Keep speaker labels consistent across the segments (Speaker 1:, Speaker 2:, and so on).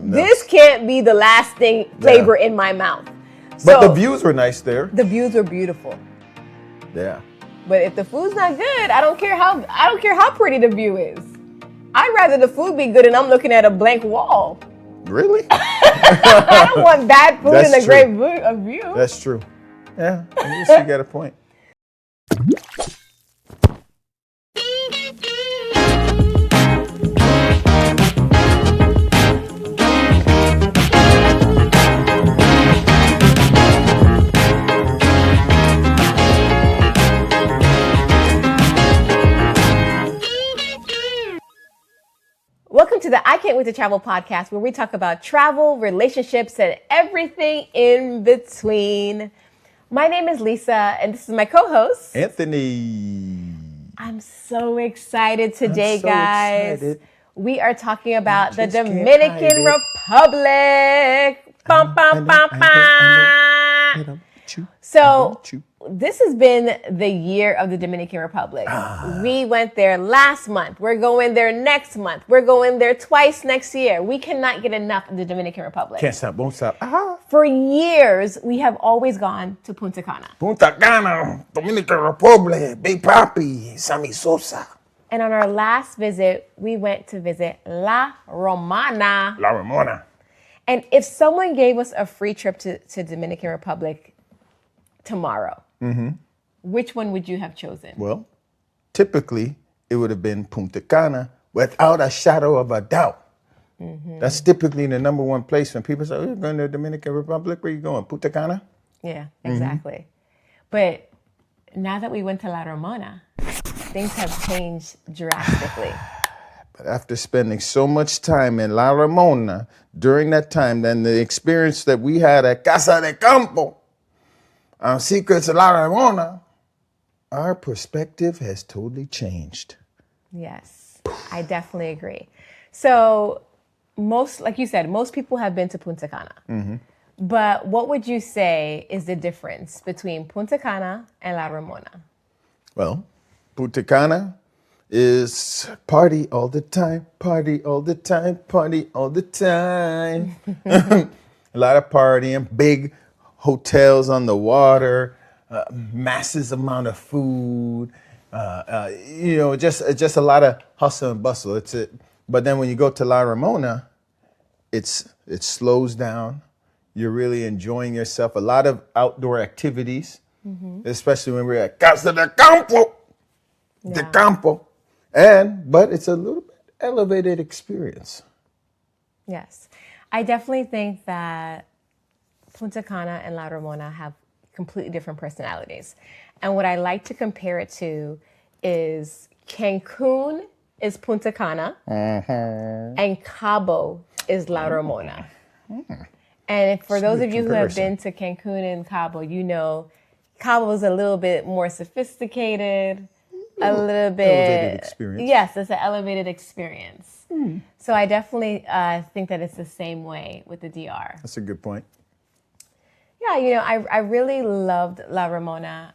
Speaker 1: this can't be the lasting flavor in my mouth.
Speaker 2: But the views were nice there.
Speaker 1: The views were beautiful.
Speaker 2: Yeah.
Speaker 1: But if the food's not good, I don't care how pretty the view is. I'd rather the food be good and I'm looking at a blank wall.
Speaker 2: Really?
Speaker 1: I don't want bad food and a great view.
Speaker 2: That's true. Yeah, I guess you got a point.
Speaker 1: Welcome to the I Can't Wait to Travel podcast, where we talk about travel, relationships, and everything in between. My name is Lisa, and this is my co-host,
Speaker 2: Anthony.
Speaker 1: I'm so excited today, guys.
Speaker 2: Excited.
Speaker 1: We are talking about the Dominican Republic. Bum, bum, bum, bum. So, this has been the year of the Dominican Republic. We went there last month. We're going there next month. We're going there twice next year. We cannot get enough of the Dominican Republic.
Speaker 2: Can't stop, won't stop.
Speaker 1: For years, we have always gone to Punta Cana.
Speaker 2: Punta Cana, Dominican Republic, Big Papi, Sammy Sosa.
Speaker 1: And on our last visit, we went to visit La Romana.
Speaker 2: La Romana.
Speaker 1: And if someone gave us a free trip to Dominican Republic tomorrow, which one would you have chosen?
Speaker 2: Well, typically, it would have been Punta Cana without a shadow of a doubt. That's typically the number one place when people say, oh, you're going to the Dominican Republic, where you going, Punta Cana?
Speaker 1: Yeah, exactly. But now that we went to La Romana, things have changed drastically.
Speaker 2: But after spending so much time in La Romana, during that time, then the experience that we had at Casa de Campo, Secrets of La Romana, our perspective has totally changed.
Speaker 1: Yes, I definitely agree. So like you said, most people have been to Punta Cana. But what would you say is the difference between Punta Cana and La Romana?
Speaker 2: Well, Punta Cana is party all the time, party all the time, party all the time. A lot of partying, big hotels on the water, massive amount of food, just a lot of hustle and bustle. But then when you go to La Romana, it slows down. You're really enjoying yourself. A lot of outdoor activities, especially when we're at Casa de Campo. De Campo. But it's a little bit elevated experience.
Speaker 1: Yes. I definitely think that Punta Cana and La Romana have completely different personalities. And what I like to compare it to is Cancun is Punta Cana and Cabo is La Romana. And for those of you who have been to Cancun and Cabo, you know Cabo is a little bit more sophisticated, a little bit
Speaker 2: elevated experience.
Speaker 1: Yes, it's an elevated experience. So I definitely think that it's the same way with the DR.
Speaker 2: That's a good point.
Speaker 1: Yeah, I really loved La Romana.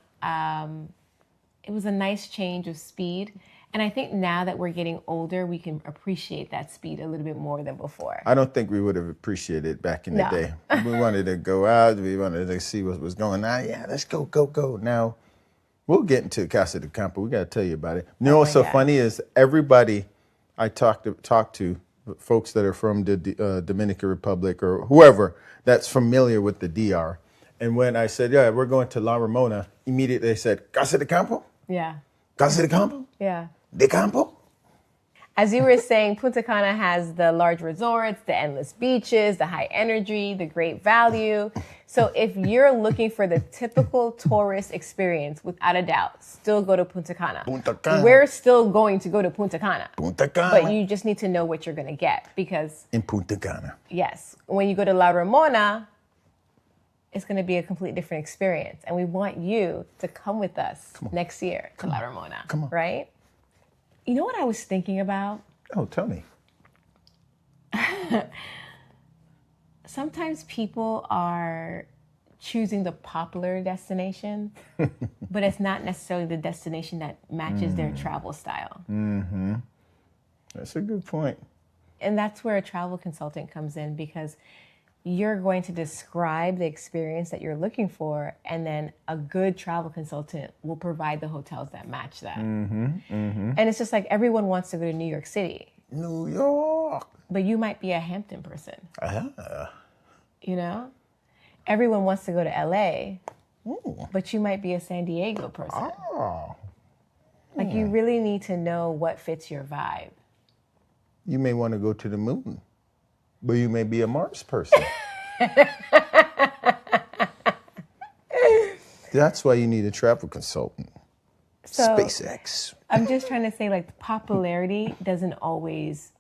Speaker 1: It was a nice change of speed. And I think now that we're getting older, we can appreciate that speed a little bit more than before.
Speaker 2: I don't think we would have appreciated it back in the day. We wanted to go out. We wanted to see what was going on. Yeah, let's go. Now, we'll get into Casa de Campo. We got to tell you about it. You know what's so funny is everybody I talk to, folks that are from the Dominican Republic or whoever that's familiar with the DR. And when I said, yeah, we're going to La Romana, immediately they said, Casa de Campo?
Speaker 1: Yeah.
Speaker 2: Casa de Campo?
Speaker 1: Yeah.
Speaker 2: De Campo?
Speaker 1: As you were saying, Punta Cana has the large resorts, the endless beaches, the high energy, the great value. So if you're looking for the typical tourist experience, without a doubt, still go to Punta Cana.
Speaker 2: Punta Cana.
Speaker 1: We're still going to go to Punta Cana.
Speaker 2: Punta Cana.
Speaker 1: But you just need to know what you're going to get because...
Speaker 2: In Punta Cana.
Speaker 1: Yes. When you go to La Romana, it's going to be a completely different experience. And we want you to come with us next year to La Romana.
Speaker 2: Come on.
Speaker 1: Right? You know what I was thinking about?
Speaker 2: Oh, tell me.
Speaker 1: Sometimes people are choosing the popular destination, but it's not necessarily the destination that matches their travel style.
Speaker 2: Mm-hmm. That's a good point.
Speaker 1: And that's where a travel consultant comes in, because you're going to describe the experience that you're looking for, and then a good travel consultant will provide the hotels that match that. And it's just like everyone wants to go to New York City.
Speaker 2: New York.
Speaker 1: But you might be a Hampton person. You know? Everyone wants to go to LA, but you might be a San Diego person. Like, you really need to know what fits your vibe.
Speaker 2: You may want to go to the moon, but you may be a Mars person. That's why you need a travel consultant. So, SpaceX.
Speaker 1: I'm just trying to say, like, popularity doesn't always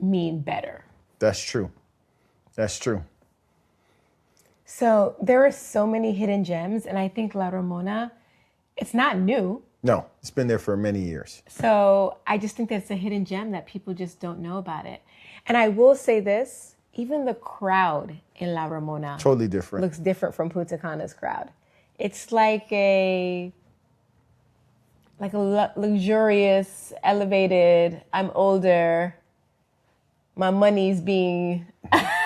Speaker 1: mean better.
Speaker 2: That's true. That's true.
Speaker 1: So there are so many hidden gems, and I think La Romana, it's not new.
Speaker 2: No, it's been there for many years.
Speaker 1: So I just think that's a hidden gem that people just don't know about it. And I will say this, even the crowd in La Romana
Speaker 2: totally different.
Speaker 1: Looks different from Punta Cana's crowd. It's like a luxurious, elevated, I'm older, my money's being...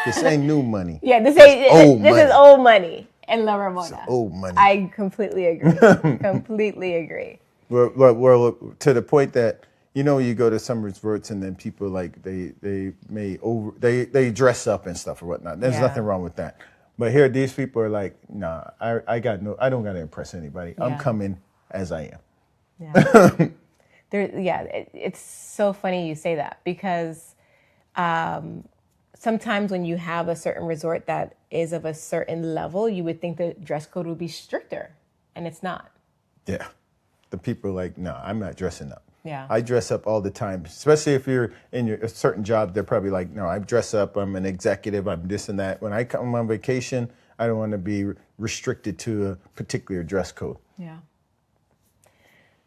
Speaker 2: This ain't new money.
Speaker 1: Yeah, this is old money in La Ramona.
Speaker 2: Old money.
Speaker 1: I completely agree. Completely agree.
Speaker 2: Well, to the point that, you know, you go to some resorts and then people like they may dress up and stuff or whatnot. There's nothing wrong with that. But here, these people are like, nah, I don't got to impress anybody. Yeah. I'm coming as I am.
Speaker 1: Yeah. It's so funny you say that, because sometimes when you have a certain resort that is of a certain level, you would think the dress code would be stricter, and it's not. Yeah.
Speaker 2: The people are like, no, I'm not dressing up.
Speaker 1: Yeah.
Speaker 2: I dress up all the time, especially if you're in a certain job. They're probably like, no, I dress up. I'm an executive. I'm this and that. When I come on vacation, I don't want to be restricted to a particular dress code.
Speaker 1: Yeah.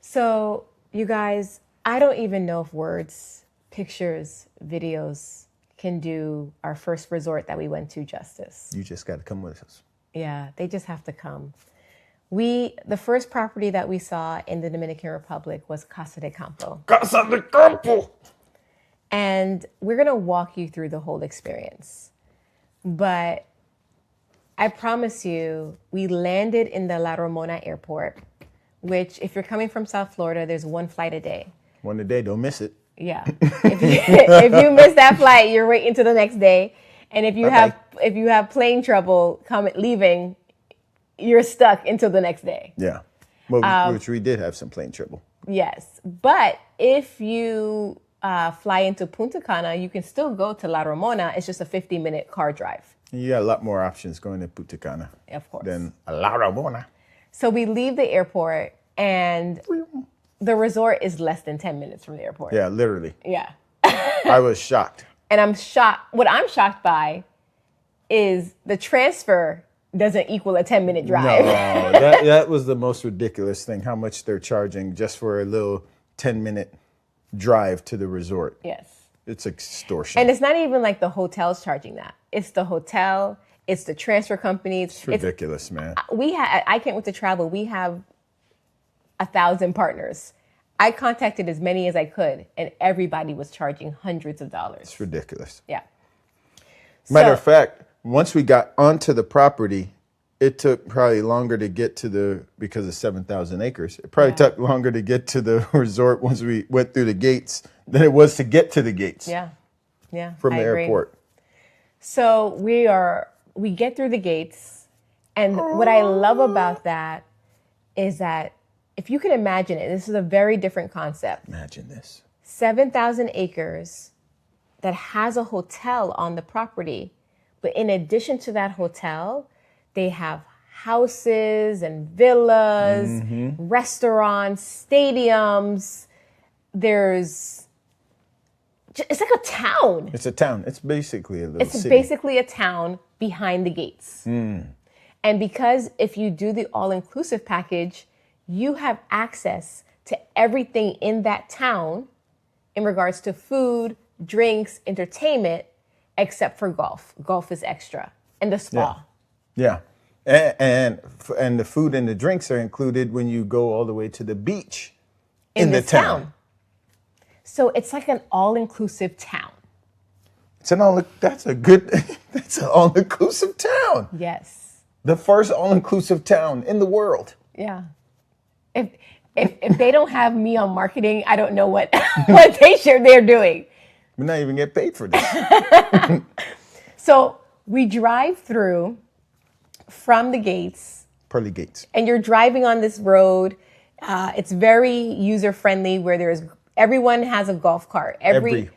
Speaker 1: So, you guys, I don't even know if words, pictures, videos can do our first resort that we went to justice.
Speaker 2: You just got to come with us.
Speaker 1: Yeah, they just have to come. The first property that we saw in the Dominican Republic was Casa de Campo.
Speaker 2: Casa de Campo!
Speaker 1: And we're going to walk you through the whole experience. But I promise you, we landed in the La Romana airport, which, if you're coming from South Florida, there's one flight a day.
Speaker 2: One a day, don't miss it.
Speaker 1: Yeah. If you miss that flight, you're waiting till the next day. And if you have plane trouble leaving, you're stuck until the next day.
Speaker 2: Yeah. Well, which we did have some plane trouble.
Speaker 1: Yes. But if you fly into Punta Cana, you can still go to La Romana. It's just a 50-minute car drive.
Speaker 2: You got a lot more options going to Punta Cana.
Speaker 1: Of course.
Speaker 2: Than La Romana.
Speaker 1: So we leave the airport, and the resort is less than 10 minutes from the airport.
Speaker 2: Yeah, literally.
Speaker 1: Yeah.
Speaker 2: I was shocked.
Speaker 1: And I'm shocked. What I'm shocked by is the transfer doesn't equal a 10-minute drive.
Speaker 2: No, that was the most ridiculous thing, how much they're charging just for a little 10-minute drive to the resort.
Speaker 1: Yes.
Speaker 2: It's extortion.
Speaker 1: And it's not even like the hotel's charging that. It's the hotel. It's the transfer companies.
Speaker 2: It's ridiculous, man.
Speaker 1: I Can't Wait to Travel. We have 1,000 partners. I contacted as many as I could, and everybody was charging hundreds of dollars.
Speaker 2: It's ridiculous.
Speaker 1: Yeah.
Speaker 2: Matter of fact, once we got onto the property, it took probably longer to get because of 7,000 acres. It probably took longer to get to the resort once we went through the gates than it was to get to the gates.
Speaker 1: Yeah. Yeah.
Speaker 2: From the airport.
Speaker 1: So we get through the gates, and what I love about that is that, if you can imagine it, this is a very different concept.
Speaker 2: Imagine this.
Speaker 1: 7,000 acres that has a hotel on the property. But in addition to that hotel, they have houses and villas, restaurants, stadiums. It's like a town.
Speaker 2: It's a town. It's basically a little city.
Speaker 1: It's basically a town behind the gates. And because if you do the all-inclusive package, you have access to everything in that town in regards to food, drinks, entertainment, except for golf. Golf is extra. And the spa.
Speaker 2: Yeah. And the food and the drinks are included when you go all the way to the beach in the town.
Speaker 1: So it's like an all-inclusive town.
Speaker 2: That's an all-inclusive town.
Speaker 1: Yes.
Speaker 2: The first all-inclusive town in the world.
Speaker 1: Yeah. If they don't have me on marketing, I don't know what they're doing.
Speaker 2: We're not even getting paid for this.
Speaker 1: So we drive through from the gates.
Speaker 2: Pearly gates.
Speaker 1: And you're driving on this road. It's very user-friendly where everyone has a golf cart. Every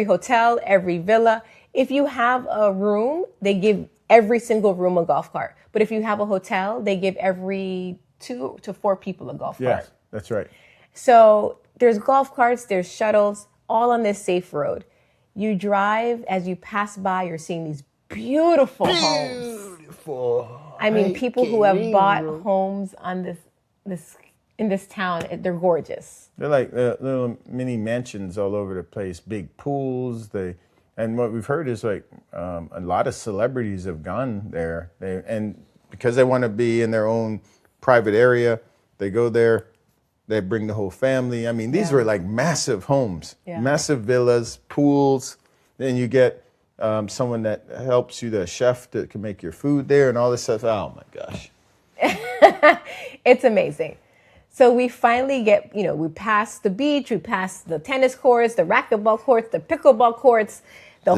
Speaker 1: hotel, every villa. If you have a room, they give every single room a golf cart. But if you have a hotel, they give every 2 to 4 people a golf cart.
Speaker 2: Yes, that's right.
Speaker 1: So there's golf carts, there's shuttles, all on this safe road. You drive, as you pass by, you're seeing these beautiful homes. I mean, people who have bought homes on in this town, they're gorgeous.
Speaker 2: They're like little mini mansions all over the place, big pools. And what we've heard is like a lot of celebrities have gone there. And because they want to be in their own private area, they go there. They bring the whole family. I mean, these were like massive homes, massive villas, pools. Then you get someone that helps you, the chef that can make your food there and all this stuff. Oh my gosh.
Speaker 1: It's amazing. So we finally we pass the beach, we pass the tennis courts, the racquetball courts, the pickleball courts, the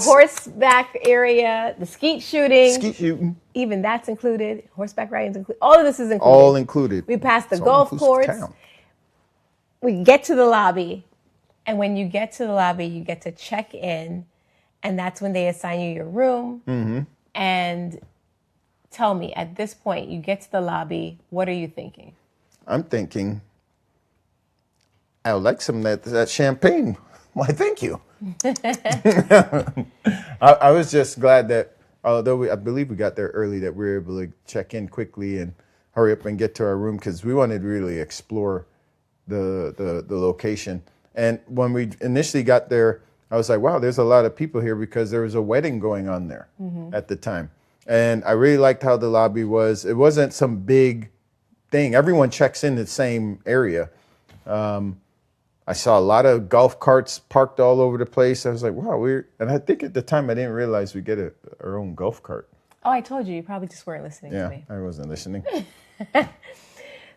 Speaker 1: horseback area, the skeet shooting. Even that's included. Horseback riding is included. All of this is included.
Speaker 2: All included.
Speaker 1: We pass the golf courts. We get to the lobby. And when you get to the lobby, you get to check in. And that's when they assign you your room. Mm-hmm. And tell me, at this point, you get to the lobby. What are you thinking?
Speaker 2: I'm thinking, I would like some of that champagne. Why, thank you. I was just glad that, although I believe we got there early, that we were able to check in quickly and hurry up and get to our room because we wanted to really explore the location. And when we initially got there, I was like, wow, there's a lot of people here because there was a wedding going on there at the time. And I really liked how the lobby was. It wasn't some big thing. Everyone checks in the same area. I saw a lot of golf carts parked all over the place. I was like, wow, and I think at the time I didn't realize we get our own golf cart.
Speaker 1: Oh, I told you. You probably just weren't listening to me.
Speaker 2: Yeah, I wasn't listening.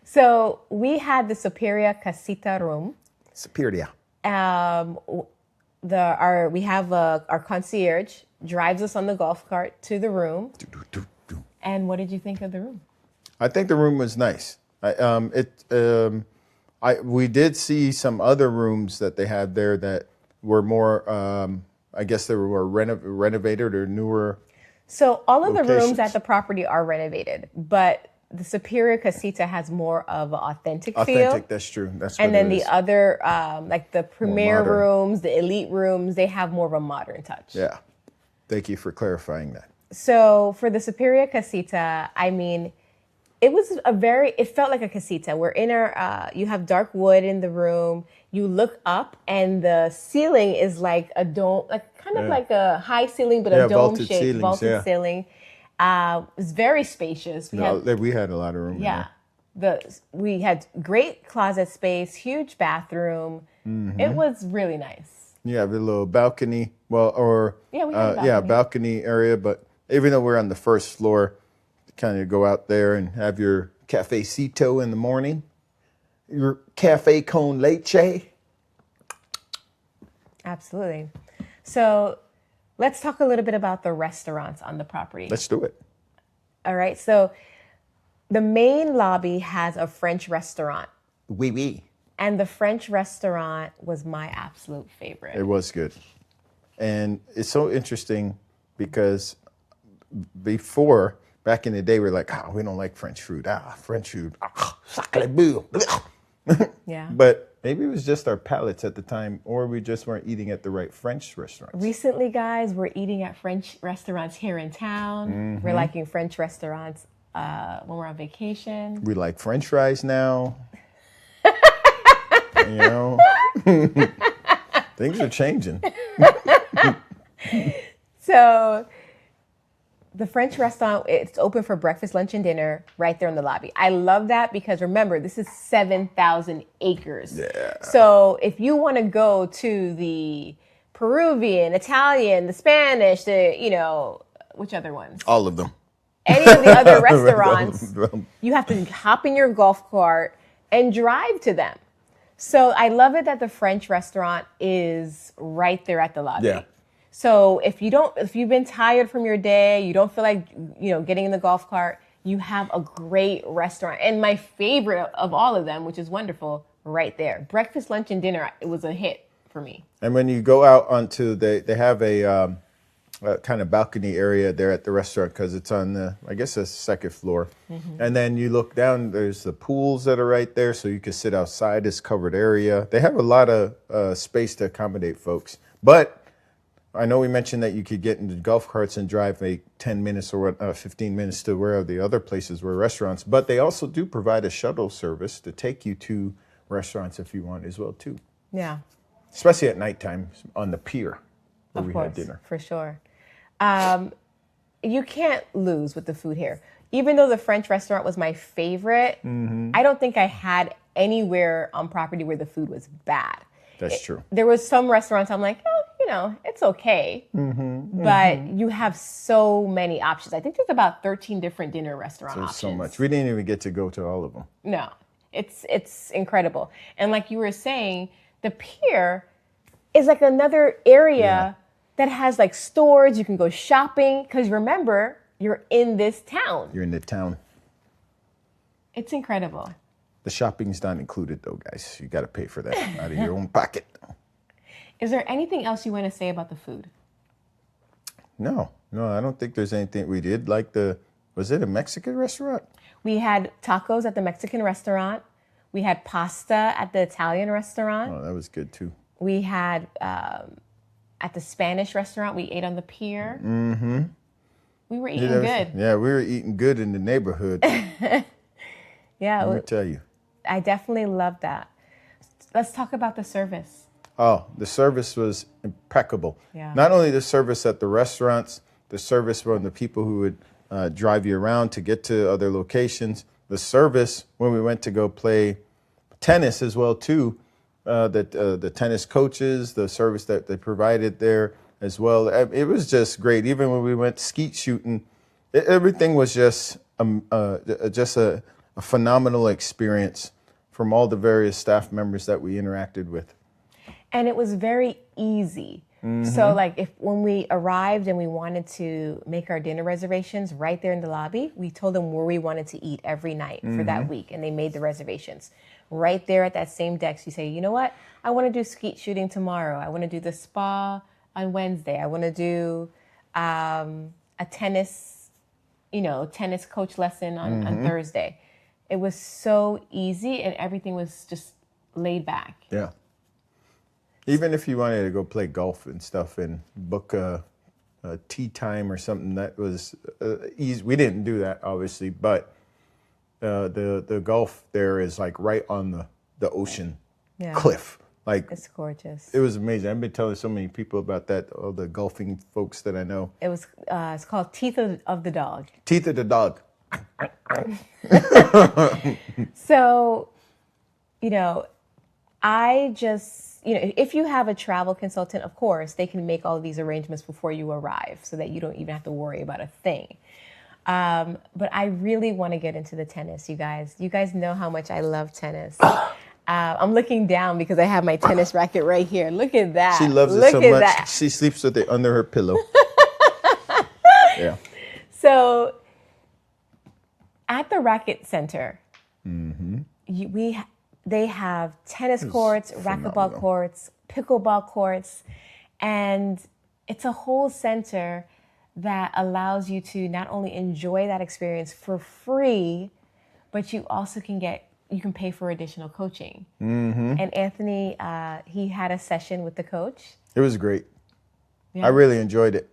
Speaker 1: So we had the Superior Casita room.
Speaker 2: Superior.
Speaker 1: We have our concierge drives us on the golf cart to the room. And what did you think of the room?
Speaker 2: I think the room was nice. We did see some other rooms that they had there that were more, I guess they were renovated or newer.
Speaker 1: So all of the rooms at the property are renovated, but the Superior Casita has more of an authentic feel.
Speaker 2: Authentic, that's true.
Speaker 1: And then the other, like the premier rooms, the elite rooms, they have more of a modern touch.
Speaker 2: Yeah. Thank you for clarifying that.
Speaker 1: So for the Superior Casita, I mean, it felt like a casita. We're in you have dark wood in the room. You look up and the ceiling is like a dome, like a high ceiling, but a dome shape, vaulted ceiling. It's very spacious.
Speaker 2: We had a lot of room.
Speaker 1: Yeah. We had great closet space, huge bathroom. Mm-hmm. It was really nice.
Speaker 2: You have a little balcony. We had a balcony. Balcony area, but even though we're on the first floor, kind of go out there and have your cafecito in the morning, your cafe con leche.
Speaker 1: Absolutely. So let's talk a little bit about the restaurants on the property.
Speaker 2: Let's do it.
Speaker 1: All right. So the main lobby has a French restaurant.
Speaker 2: Oui.
Speaker 1: And the French restaurant was my absolute favorite.
Speaker 2: It was good. And it's so interesting because before, back in the day, we were like, we don't like French food. French food. Sacre bleu.
Speaker 1: Yeah.
Speaker 2: But maybe it was just our palates at the time, or we just weren't eating at the right French restaurants.
Speaker 1: Recently, guys, we're eating at French restaurants here in town. Mm-hmm. We're liking French restaurants when we're on vacation.
Speaker 2: We like French fries now. Things are changing.
Speaker 1: So the French restaurant, it's open for breakfast, lunch, and dinner right there in the lobby. I love that because remember, this is 7,000 acres.
Speaker 2: Yeah.
Speaker 1: So if you want to go to the Peruvian, Italian, the Spanish, which other ones?
Speaker 2: All of them.
Speaker 1: Any of the other restaurants, you have to hop in your golf cart and drive to them. So I love it that the French restaurant is right there at the lobby.
Speaker 2: Yeah.
Speaker 1: So if you've been tired from your day, you don't feel like, getting in the golf cart, you have a great restaurant. And my favorite of all of them, which is wonderful, right there. Breakfast, lunch, and dinner, it was a hit for me.
Speaker 2: And when you go out onto, they have a kind of balcony area there at the restaurant because it's on the second floor. Mm-hmm. And then you look down, there's the pools that are right there, so you can sit outside. It's covered area. They have a lot of space to accommodate folks. But I know we mentioned that you could get into golf carts and drive 10 minutes or 15 minutes to where the other places were restaurants. But they also do provide a shuttle service to take you to restaurants if you want as well, too.
Speaker 1: Yeah.
Speaker 2: Especially at nighttime on the pier where we had dinner.
Speaker 1: For sure. You can't lose with the food here. Even though the French restaurant was my favorite, I don't think I had anywhere on property where the food was bad.
Speaker 2: That's true.
Speaker 1: There was some restaurants I'm like, it's okay. But you have so many options. I think there's about 13 different dinner restaurant options.
Speaker 2: So much. We didn't even get to go to all of them.
Speaker 1: No, it's incredible. And like you were saying, the pier is like another area that has like stores. You can go shopping because remember, you're in this town.
Speaker 2: You're in the town.
Speaker 1: It's incredible.
Speaker 2: The shopping's not included though, guys. You got to pay for that out of your own pocket.
Speaker 1: Is there anything else you want to say about the food?
Speaker 2: No, I don't think there's anything we did. Was it a Mexican restaurant?
Speaker 1: We had tacos at the Mexican restaurant. We had pasta at the Italian restaurant.
Speaker 2: Oh, that was good too.
Speaker 1: We had at the Spanish restaurant. We ate on the pier. Mm-hmm. We were eating good.
Speaker 2: Yeah, we were eating good in the neighborhood.
Speaker 1: Yeah.
Speaker 2: Let me tell you.
Speaker 1: I definitely love that. Let's talk about the service.
Speaker 2: Oh, the service was impeccable.
Speaker 1: Yeah.
Speaker 2: Not only the service at the restaurants, the service from the people who would drive you around to get to other locations, the service when we went to go play tennis as well, too, the tennis coaches, the service that they provided there as well. It was just great. Even when we went skeet shooting, everything was just a phenomenal experience from all the various staff members that we interacted with.
Speaker 1: And it was very easy. So like when we arrived and we wanted to make our dinner reservations right there in the lobby, we told them where we wanted to eat every night for that week. And they made the reservations right there at that same desk. You say, you know what? I want to do skeet shooting tomorrow. I want to do the spa on Wednesday. I want to do a tennis coach lesson on Thursday. It was so easy and everything was just laid back.
Speaker 2: Yeah. Even if you wanted to go play golf and stuff and book a tea time or something, that was easy. We didn't do that, obviously, but the golf there is like right on the ocean cliff. Like
Speaker 1: it's gorgeous.
Speaker 2: It was amazing. I've been telling so many people about that, all the golfing folks that I know.
Speaker 1: It was it's called Teeth of the Dog.
Speaker 2: Teeth of the Dog.
Speaker 1: So, if you have a travel consultant, of course, they can make all of these arrangements before you arrive so that you don't even have to worry about a thing. But I really want to get into the tennis, you guys. You guys know how much I love tennis. I'm looking down because I have my tennis racket right here. Look at that.
Speaker 2: She loves it so much. She sleeps with it under her pillow. Yeah.
Speaker 1: So at the racket center, they have tennis courts, racquetball courts, pickleball courts, and it's a whole center that allows you to not only enjoy that experience for free, but you also can pay for additional coaching. And Anthony, he had a session with the coach.
Speaker 2: It was great.
Speaker 1: Yeah.
Speaker 2: I really enjoyed it.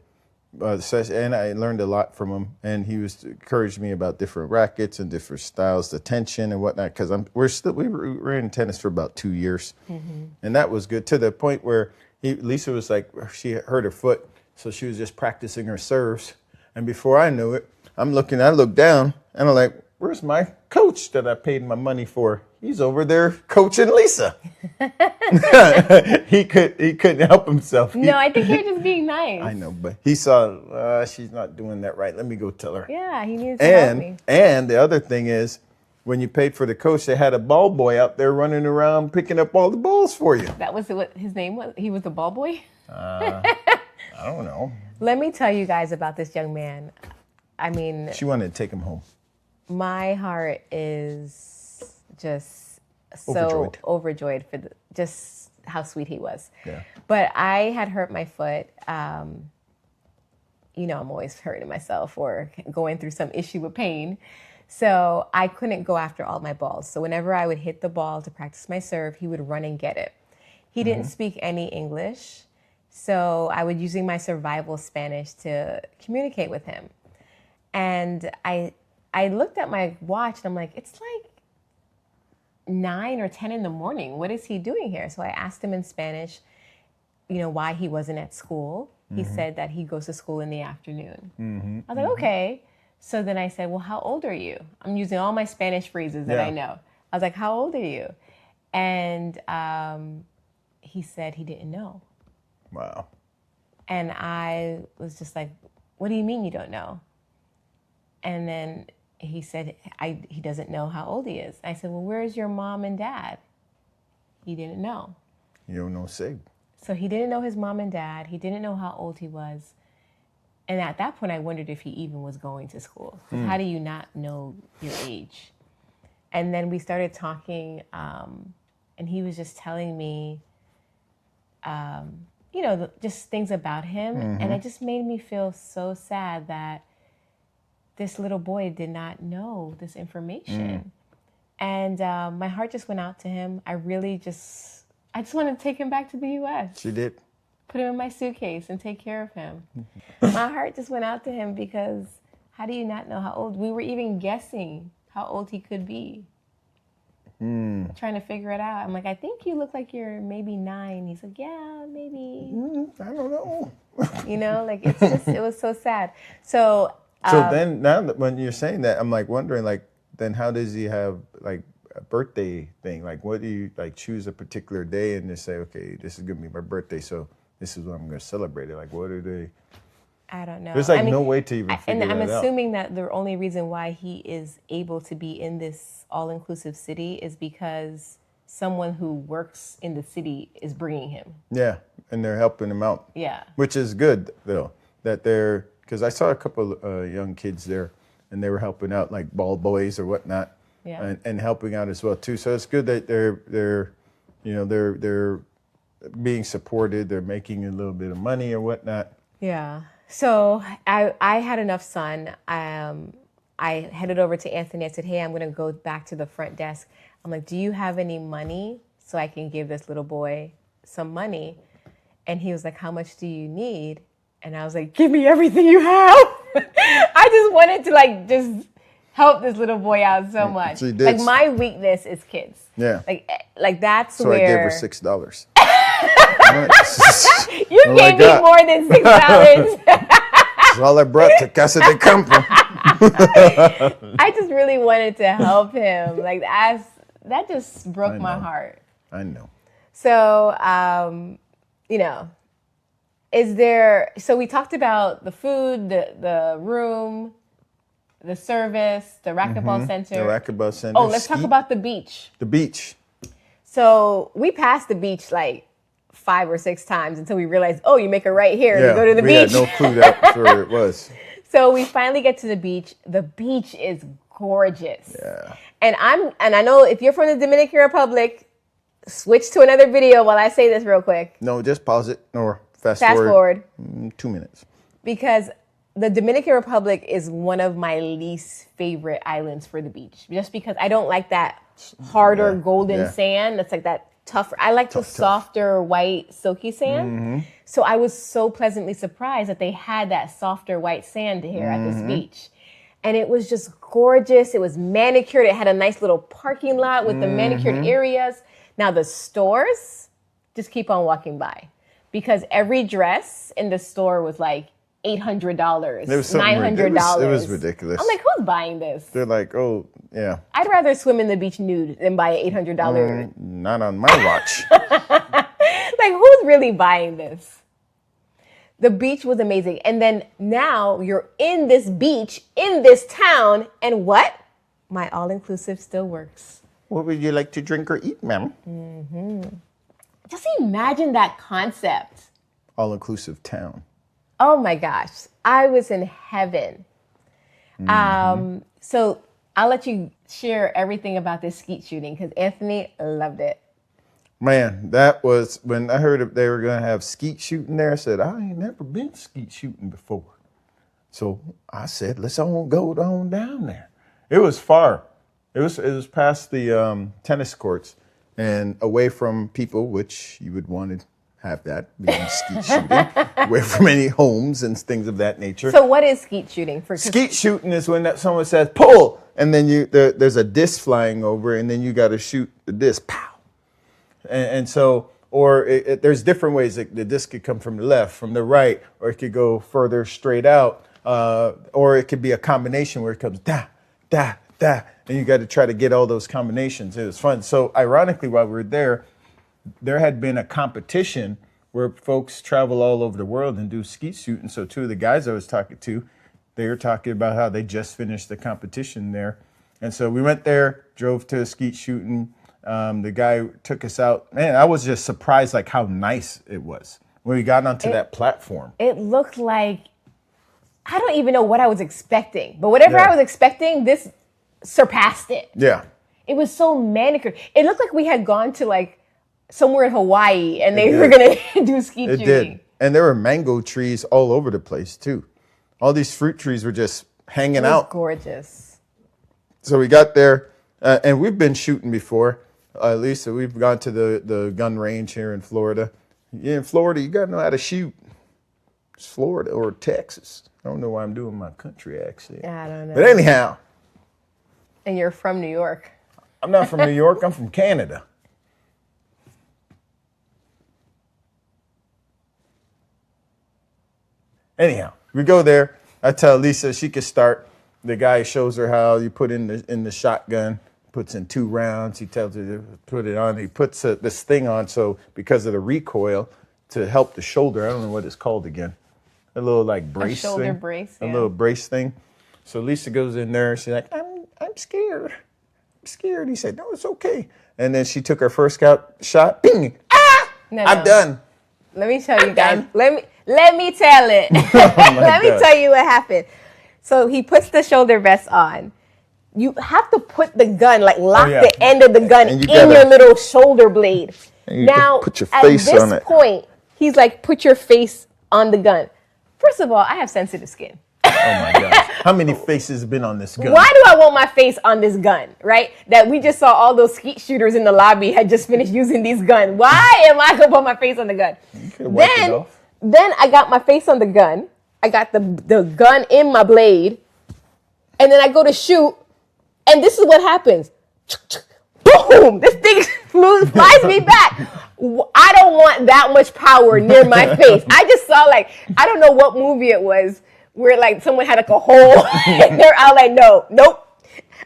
Speaker 2: And I learned a lot from him, and he encouraged me about different rackets and different styles, the tension and whatnot. Because we were in tennis for about 2 years, and that was good to the point where Lisa was like, she hurt her foot, so she was just practicing her serves. And before I knew it, I look down, and I'm like, where's my coach that I paid my money for? He's over there coaching Lisa. he couldn't help himself.
Speaker 1: No, I think you're just being nice.
Speaker 2: I know, but he saw she's not doing that right. Let me go tell her.
Speaker 1: Yeah, he needs to help me.
Speaker 2: And the other thing is, when you paid for the coach, they had a ball boy out there running around picking up all the balls for you.
Speaker 1: That was what his name was? He was the ball boy?
Speaker 2: I don't know.
Speaker 1: Let me tell you guys about this young man. I mean,
Speaker 2: she wanted to take him home.
Speaker 1: My heart is just so overjoyed for just how sweet he was.
Speaker 2: Yeah.
Speaker 1: But I had hurt my foot. You know, I'm always hurting myself or going through some issue with pain. So I couldn't go after all my balls. So whenever I would hit the ball to practice my serve, he would run and get it. He didn't speak any English. So I would using my survival Spanish to communicate with him. And I looked at my watch and I'm like, it's like 9 or 10 in the morning. What is he doing here? So I asked him in Spanish, you know, why he wasn't at school. He said that he goes to school in the afternoon. I was like, okay. So then I said, well, how old are you? I'm using all my Spanish phrases that I know. I was like, how old are you? And he said he didn't know.
Speaker 2: Wow.
Speaker 1: And I was just like, what do you mean you don't know? And then he said, he doesn't know how old he is. I said, well, where's your mom and dad? He didn't know.
Speaker 2: You don't know, say.
Speaker 1: So he didn't know his mom and dad. He didn't know how old he was. And at that point, I wondered if he even was going to school. How do you not know your age? And then we started talking, and he was just telling me, you know, just things about him. And it just made me feel so sad that this little boy did not know this information. And my heart just went out to him. I just wanted to take him back to the U.S.
Speaker 2: She did.
Speaker 1: Put him in my suitcase and take care of him. My heart just went out to him because how do you not know how old? We were even guessing how old he could be. Trying to figure it out. I'm like, I think you look like you're maybe 9. He's like, yeah, maybe.
Speaker 2: I don't know.
Speaker 1: You know, like it's just, it was so sad. So
Speaker 2: then now that when you're saying that, I'm like wondering, like, then how does he have like a birthday thing? Like, what do you like choose a particular day and just say, okay, this is gonna be my birthday, so this is what I'm gonna celebrate it. Like, what are they?
Speaker 1: I don't know.
Speaker 2: There's like no way to even figure
Speaker 1: and I'm
Speaker 2: that out.
Speaker 1: assuming that the only reason why he is able to be in this all-inclusive city is because someone who works in the city is bringing him.
Speaker 2: Yeah, and they're helping him out.
Speaker 1: Yeah.
Speaker 2: Which is good, though, that they're, because I saw a couple young kids there, and they were helping out, like ball boys or whatnot, and helping out as well, too. So it's good that they're being supported, they're making a little bit of money or whatnot.
Speaker 1: Yeah. So I had enough sun. I headed over to Anthony. I said, hey, I'm going to go back to the front desk. I'm like, do you have any money so I can give this little boy some money? And he was like, how much do you need? And I was like, give me everything you have. I just wanted to like just help this little boy out so much.
Speaker 2: She did.
Speaker 1: Like my weakness is kids.
Speaker 2: Yeah.
Speaker 1: Like that's
Speaker 2: so
Speaker 1: where.
Speaker 2: So I gave her $6.
Speaker 1: You gave me more than $6.
Speaker 2: That's all I brought to Casa de Campo.
Speaker 1: I just really wanted to help him. Like that just broke my heart.
Speaker 2: I know.
Speaker 1: So, you know, so we talked about the food, the room, the service, the racquetball center.
Speaker 2: The racquetball center.
Speaker 1: Oh, let's talk about the beach.
Speaker 2: The beach.
Speaker 1: So we passed the beach like 5 or 6 times until we realized, oh, you make a right here to go to the beach.
Speaker 2: We had no clue that's where it was.
Speaker 1: So we finally get to the beach. The beach is gorgeous.
Speaker 2: Yeah.
Speaker 1: And I know if you're from the Dominican Republic, switch to another video while I say this real quick.
Speaker 2: No, just pause it or fast
Speaker 1: forward.
Speaker 2: 2 minutes.
Speaker 1: Because the Dominican Republic is one of my least favorite islands for the beach. Just because I don't like that harder golden sand. That's like that tougher. I like the softer white silky sand. So I was so pleasantly surprised that they had that softer white sand here at this beach. And it was just gorgeous. It was manicured. It had a nice little parking lot with the manicured areas. Now the stores, just keep on walking by. Because every dress in the store was like $800, $900.
Speaker 2: It was ridiculous.
Speaker 1: I'm like, who's buying this?
Speaker 2: They're like, oh, yeah.
Speaker 1: I'd rather swim in the beach nude than buy an $800.
Speaker 2: Not on my watch.
Speaker 1: Like, who really buying this. The beach was amazing. And then now you're in this beach, in this town, and what? My all-inclusive still works.
Speaker 2: What would you like to drink or eat, ma'am?
Speaker 1: Just imagine that concept.
Speaker 2: All-inclusive town.
Speaker 1: Oh my gosh. I was in heaven. So I'll let you share everything about this skeet shooting because Anthony loved it.
Speaker 2: Man, that was when I heard they were going to have skeet shooting there. I said, I ain't never been skeet shooting before. So I said, let's all go on down there. It was far. It was past the tennis courts and away from people, which you would want to have that, being skeet shooting, away from any homes and things of that nature.
Speaker 1: So what is skeet shooting?
Speaker 2: Skeet shooting is when someone says, pull, and then there's a disc flying over, and then you got to shoot the disc, pow. And so, or there's different ways. Like the disc could come from the left, from the right, or it could go further straight out, or it could be a combination where it comes da, da, da, and you got to try to get all those combinations. It was fun. So ironically, while we were there had been a competition where folks travel all over the world and do skeet shooting. So two of the guys I was talking to, they were talking about how they just finished the competition there. And so we went there, drove to skeet shooting. The guy took us out. Man, I was just surprised like how nice it was when we got onto that platform.
Speaker 1: It looked like, I don't even know what I was expecting, but whatever I was expecting, this surpassed it.
Speaker 2: Yeah.
Speaker 1: It was so manicured. It looked like we had gone to like somewhere in Hawaii and they were going to do skeet shooting. It did.
Speaker 2: And there were mango trees all over the place too. All these fruit trees were just hanging out.
Speaker 1: It was gorgeous.
Speaker 2: So we got there and we've been shooting before. Lisa, we've gone to the gun range here in Florida. Yeah, in Florida, you got to know how to shoot. It's Florida or Texas. I don't know why I'm doing my country accent.
Speaker 1: I don't know.
Speaker 2: But anyhow.
Speaker 1: And you're from New York.
Speaker 2: I'm not from New York. I'm from Canada. Anyhow, we go there. I tell Lisa she could start. The guy shows her how you put in the shotgun. Puts in 2 rounds. He tells her to put it on. He puts this thing on so because of the recoil to help the shoulder. I don't know what it's called again. A little like brace thing. A shoulder
Speaker 1: brace.
Speaker 2: A little brace thing. So Lisa goes in there. She's like, I'm scared. I'm scared. He said, no, it's okay. And then she took her first shot. Bing! Ah! No, I'm done.
Speaker 1: Let me tell you guys. Let me tell it. Let me tell you what happened. So he puts the shoulder vest on. You have to put the gun, like lock the end of the gun in your little shoulder blade. Now, put your face at this point, he's like, put your face on the gun. First of all, I have sensitive skin.
Speaker 2: Oh my gosh. How many faces have been on this gun?
Speaker 1: Why do I want my face on this gun, right? That we just saw all those skeet shooters in the lobby had just finished using these guns. Why am I going to put my face on the gun?
Speaker 2: You could wipe it off.
Speaker 1: Then I got my face on the gun. I got the gun in my blade. And then I go to shoot. And this is what happens. Boom! This thing flies me back. I don't want that much power near my face. I just saw I don't know what movie it was where someone had a hole in there. I was like, nope.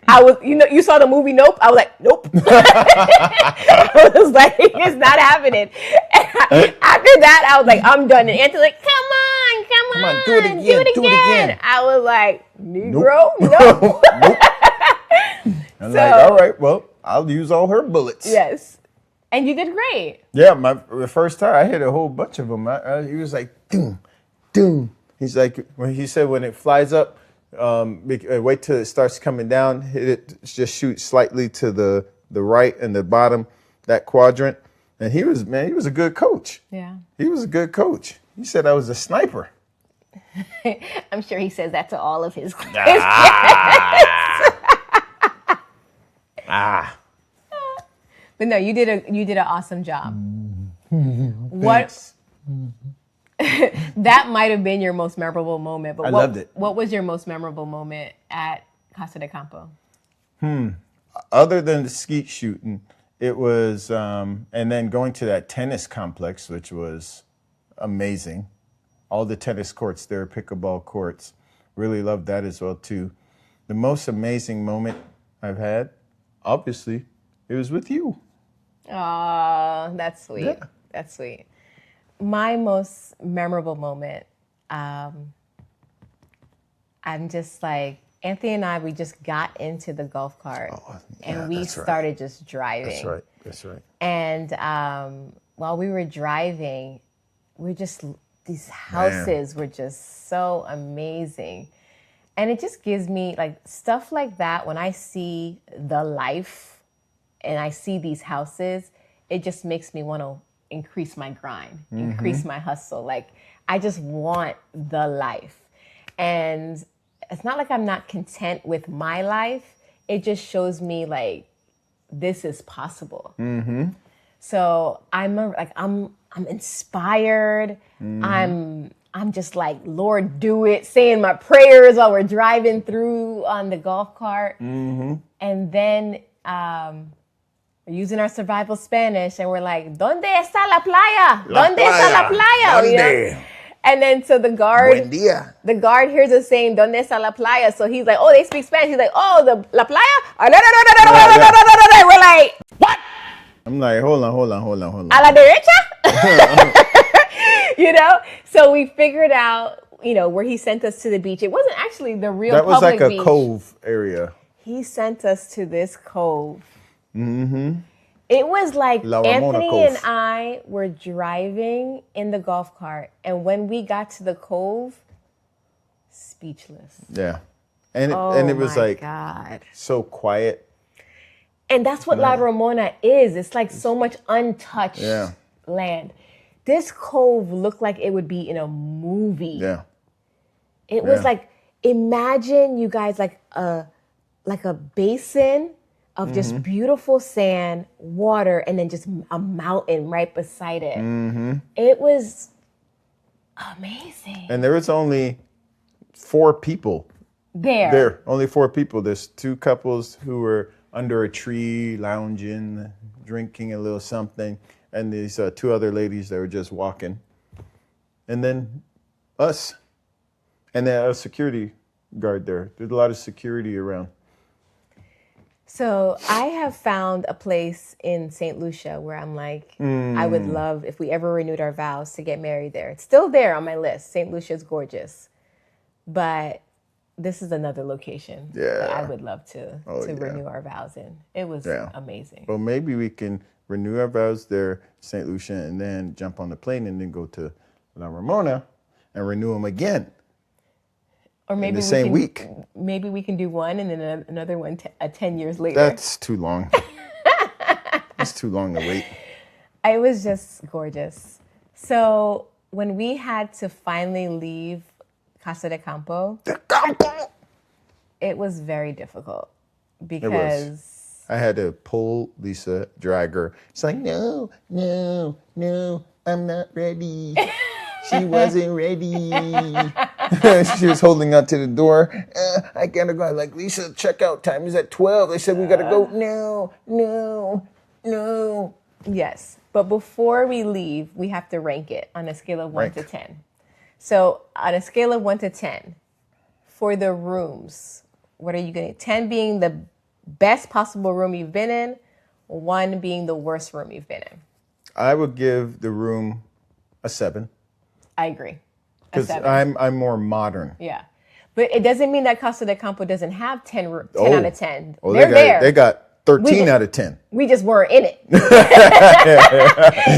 Speaker 1: I was, you saw the movie Nope? I was like, nope. I was like, it's not happening. And after that, I was like, I'm done. And Anthony's like, come on, do it again. I was like, Negro, nope.
Speaker 2: Nope. I'm like, all right, well, I'll use all her bullets.
Speaker 1: Yes. And you did great.
Speaker 2: Yeah, the first time I hit a whole bunch of them. He was like, doom, doom. He's like, he said when it flies up, wait till it starts coming down, hit it, just shoot slightly to the right and the bottom, that quadrant. And he was a good coach.
Speaker 1: Yeah.
Speaker 2: He was a good coach. He said I was a sniper.
Speaker 1: I'm sure he says that to all of his kids. But no, you did an awesome job. What? That might have been your most memorable moment. But
Speaker 2: I loved it.
Speaker 1: What was your most memorable moment at Casa de Campo?
Speaker 2: Other than the skeet shooting, it was, and then going to that tennis complex, which was amazing. All the tennis courts there, pickleball courts. Really loved that as well, too. The most amazing moment I've had, obviously, it was with you.
Speaker 1: Aw, that's sweet.
Speaker 2: Yeah.
Speaker 1: That's sweet. my most memorable moment, I'm just like, Anthony and I, we just got into the golf cart and we started just driving.
Speaker 2: That's right.
Speaker 1: And while we were driving, these houses were just so amazing. And it just gives me like stuff like that. When I see the life and I see these houses, it just makes me want to increase my grind, increase my hustle. Like, I just want the life. And it's not like I'm not content with my life. It just shows me like, this is possible. So I'm inspired. I'm just like, Lord, do it, saying my prayers while we're driving through on the golf cart. And then we're using our survival Spanish and we're like, ¿Dónde está la playa? ¿Dónde está la playa? You know? And then so the guard hears us saying, ¿Dónde está la playa? So he's like, oh, they speak Spanish. He's like, oh, la playa? We're like, what?
Speaker 2: I'm like, hold on.
Speaker 1: A la derecha? You know? So we figured out, you know, where he sent us to the beach. It wasn't actually the real public beach.
Speaker 2: That was like a cove area.
Speaker 1: He sent us to this cove. It was like Anthony
Speaker 2: Cove.
Speaker 1: and I were driving in the golf cart. And when we got to the cove, speechless.
Speaker 2: Yeah. And it was like so quiet.
Speaker 1: And that's what La Romana is. It's like so much untouched land. This cove looked like it would be in a movie.
Speaker 2: Yeah.
Speaker 1: It was like, imagine you guys like a basin of just beautiful sand, water, and then just a mountain right beside it. It was amazing.
Speaker 2: And there was only 4 people there. Only 4 people. There's 2 couples who were under a tree, lounging, drinking a little something. And these 2 other ladies that were just walking. And then us. And then a security guard there. There's a lot of security around.
Speaker 1: So I have found a place in St. Lucia where I'm like, I would love, if we ever renewed our vows, to get married there. It's still there on my list. St. Lucia is gorgeous. But this is another location that I would love to renew our vows in. It was amazing.
Speaker 2: Well, maybe we can renew our vows there, St. Lucia, and then jump on the plane and then go to La Romana and renew them again.
Speaker 1: Or maybe
Speaker 2: in the same week.
Speaker 1: Maybe we can do one and then another one 10 years later.
Speaker 2: That's too long. That's too long to wait.
Speaker 1: It was just gorgeous. So when we had to finally leave Casa de Campo, it was very difficult because
Speaker 2: I had to pull Lisa, drag her. It's like, no, I'm not ready. She wasn't ready. She was holding on to the door. I gotta go. I'm like, Lisa, checkout time is at 12. They said we gotta go. No.
Speaker 1: Yes, but before we leave, we have to rank it on a scale of 1 to 10. So on a scale of 1 to 10, for the rooms, what are you getting? 10 being the best possible room you've been in, 1 being the worst room you've been in.
Speaker 2: I would give the room a 7.
Speaker 1: I agree.
Speaker 2: Because I'm more modern.
Speaker 1: Yeah. But it doesn't mean that Casa de Campo doesn't have 10 out of 10.
Speaker 2: Oh, they got 13 out of 10.
Speaker 1: We just weren't in it.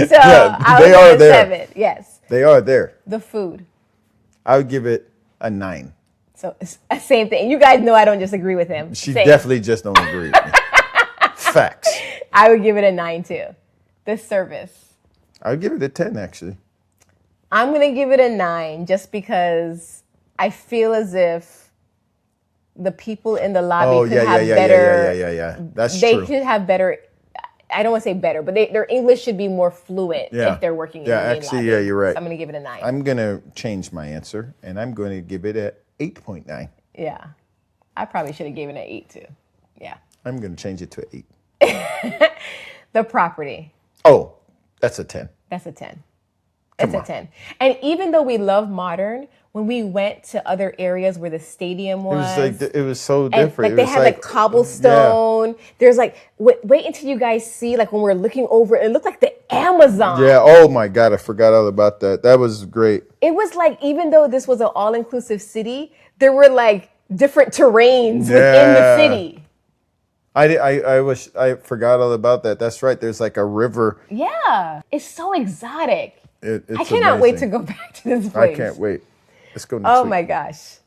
Speaker 1: So I would give it a 7. Yes.
Speaker 2: They are there.
Speaker 1: The food.
Speaker 2: I would give it a 9.
Speaker 1: So it's the same thing. You guys know I don't disagree with him.
Speaker 2: She definitely just don't agree with me. Facts.
Speaker 1: I would give it a 9 too. The service.
Speaker 2: I would give it a 10 actually.
Speaker 1: I'm going to give it a 9 just because I feel as if the people in the lobby could have better.
Speaker 2: Yeah. That's
Speaker 1: true.
Speaker 2: They
Speaker 1: could have better. I don't want to say better, but their English should be more fluent if they're working in the main lobby.
Speaker 2: Yeah, you're right.
Speaker 1: So I'm going to give it a 9.
Speaker 2: I'm going to change my answer, and I'm going to give it a 8.9.
Speaker 1: Yeah. I probably should have given it an 8 too. Yeah.
Speaker 2: I'm going to change it to an 8.
Speaker 1: The property.
Speaker 2: Oh, that's a 10.
Speaker 1: That's a 10. It's a 10. And even though we love modern, when we went to other areas where the stadium was,
Speaker 2: it was so different.
Speaker 1: Like they had like cobblestone. Yeah. There's like wait until you guys see, like when we're looking over, it looked like the Amazon.
Speaker 2: Yeah. Oh my God, I forgot all about that. That was great.
Speaker 1: It was like, even though this was an all-inclusive city, there were like different terrains within the city.
Speaker 2: I forgot all about that. That's right. There's like a river.
Speaker 1: Yeah, it's so exotic.
Speaker 2: It's
Speaker 1: I cannot wait to go back to this place.
Speaker 2: I can't wait. Let's go next
Speaker 1: Oh
Speaker 2: week.
Speaker 1: my gosh.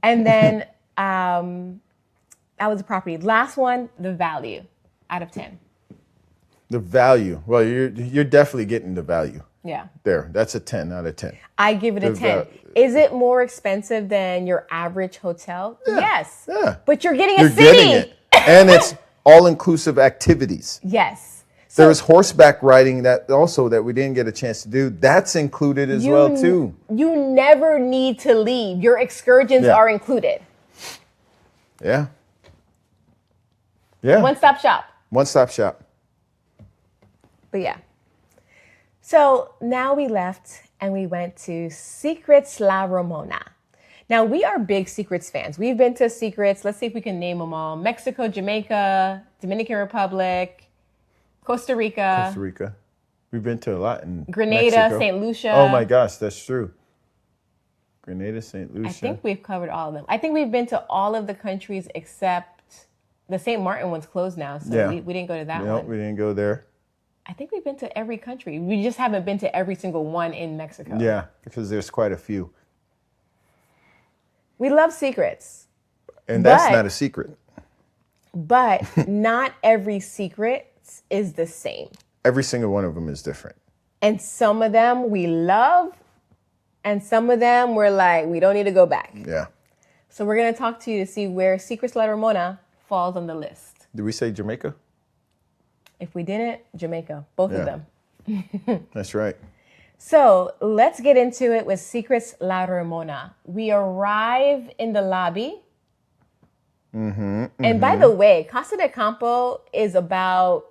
Speaker 1: And then that was the property. Last one, the value out of 10.
Speaker 2: The value. Well, you're definitely getting the value.
Speaker 1: Yeah.
Speaker 2: There. That's a 10 out of 10.
Speaker 1: I give it a 10. Is it more expensive than your average hotel?
Speaker 2: Yeah.
Speaker 1: Yes.
Speaker 2: Yeah.
Speaker 1: But you're getting a
Speaker 2: You're
Speaker 1: city.
Speaker 2: getting it. And it's all-inclusive activities.
Speaker 1: Yes. So
Speaker 2: there was horseback riding that we didn't get a chance to do. That's included as well, too.
Speaker 1: You never need to leave. Your excursions are included.
Speaker 2: Yeah. Yeah.
Speaker 1: One-stop shop.
Speaker 2: One-stop shop.
Speaker 1: But yeah. So now we left and we went to Secrets La Romana. Now, we are big Secrets fans. We've been to Secrets. Let's see if we can name them all. Mexico, Jamaica, Dominican Republic, Costa Rica.
Speaker 2: Costa Rica. We've been to a lot in
Speaker 1: Grenada,
Speaker 2: Mexico.
Speaker 1: St. Lucia.
Speaker 2: Oh my gosh, that's true. Grenada, St. Lucia.
Speaker 1: I think we've covered all of them. I think we've been to all of the countries except the St. Martin one's closed now, so we didn't go to that one.
Speaker 2: We didn't go there.
Speaker 1: I think we've been to every country. We just haven't been to every single one in Mexico.
Speaker 2: Yeah, because there's quite a few.
Speaker 1: We love Secrets.
Speaker 2: And that's not a secret.
Speaker 1: But not every secret is the same.
Speaker 2: Every single one of them is different.
Speaker 1: And some of them we love, and some of them we're like, we don't need to go back.
Speaker 2: Yeah.
Speaker 1: So we're going to talk to you to see where Secrets La Romana falls on the list.
Speaker 2: Did we say Jamaica?
Speaker 1: If we didn't, Jamaica. Both of them.
Speaker 2: That's right.
Speaker 1: So let's get into it with Secrets La Romana. We arrive in the lobby. And by the way, Casa de Campo is about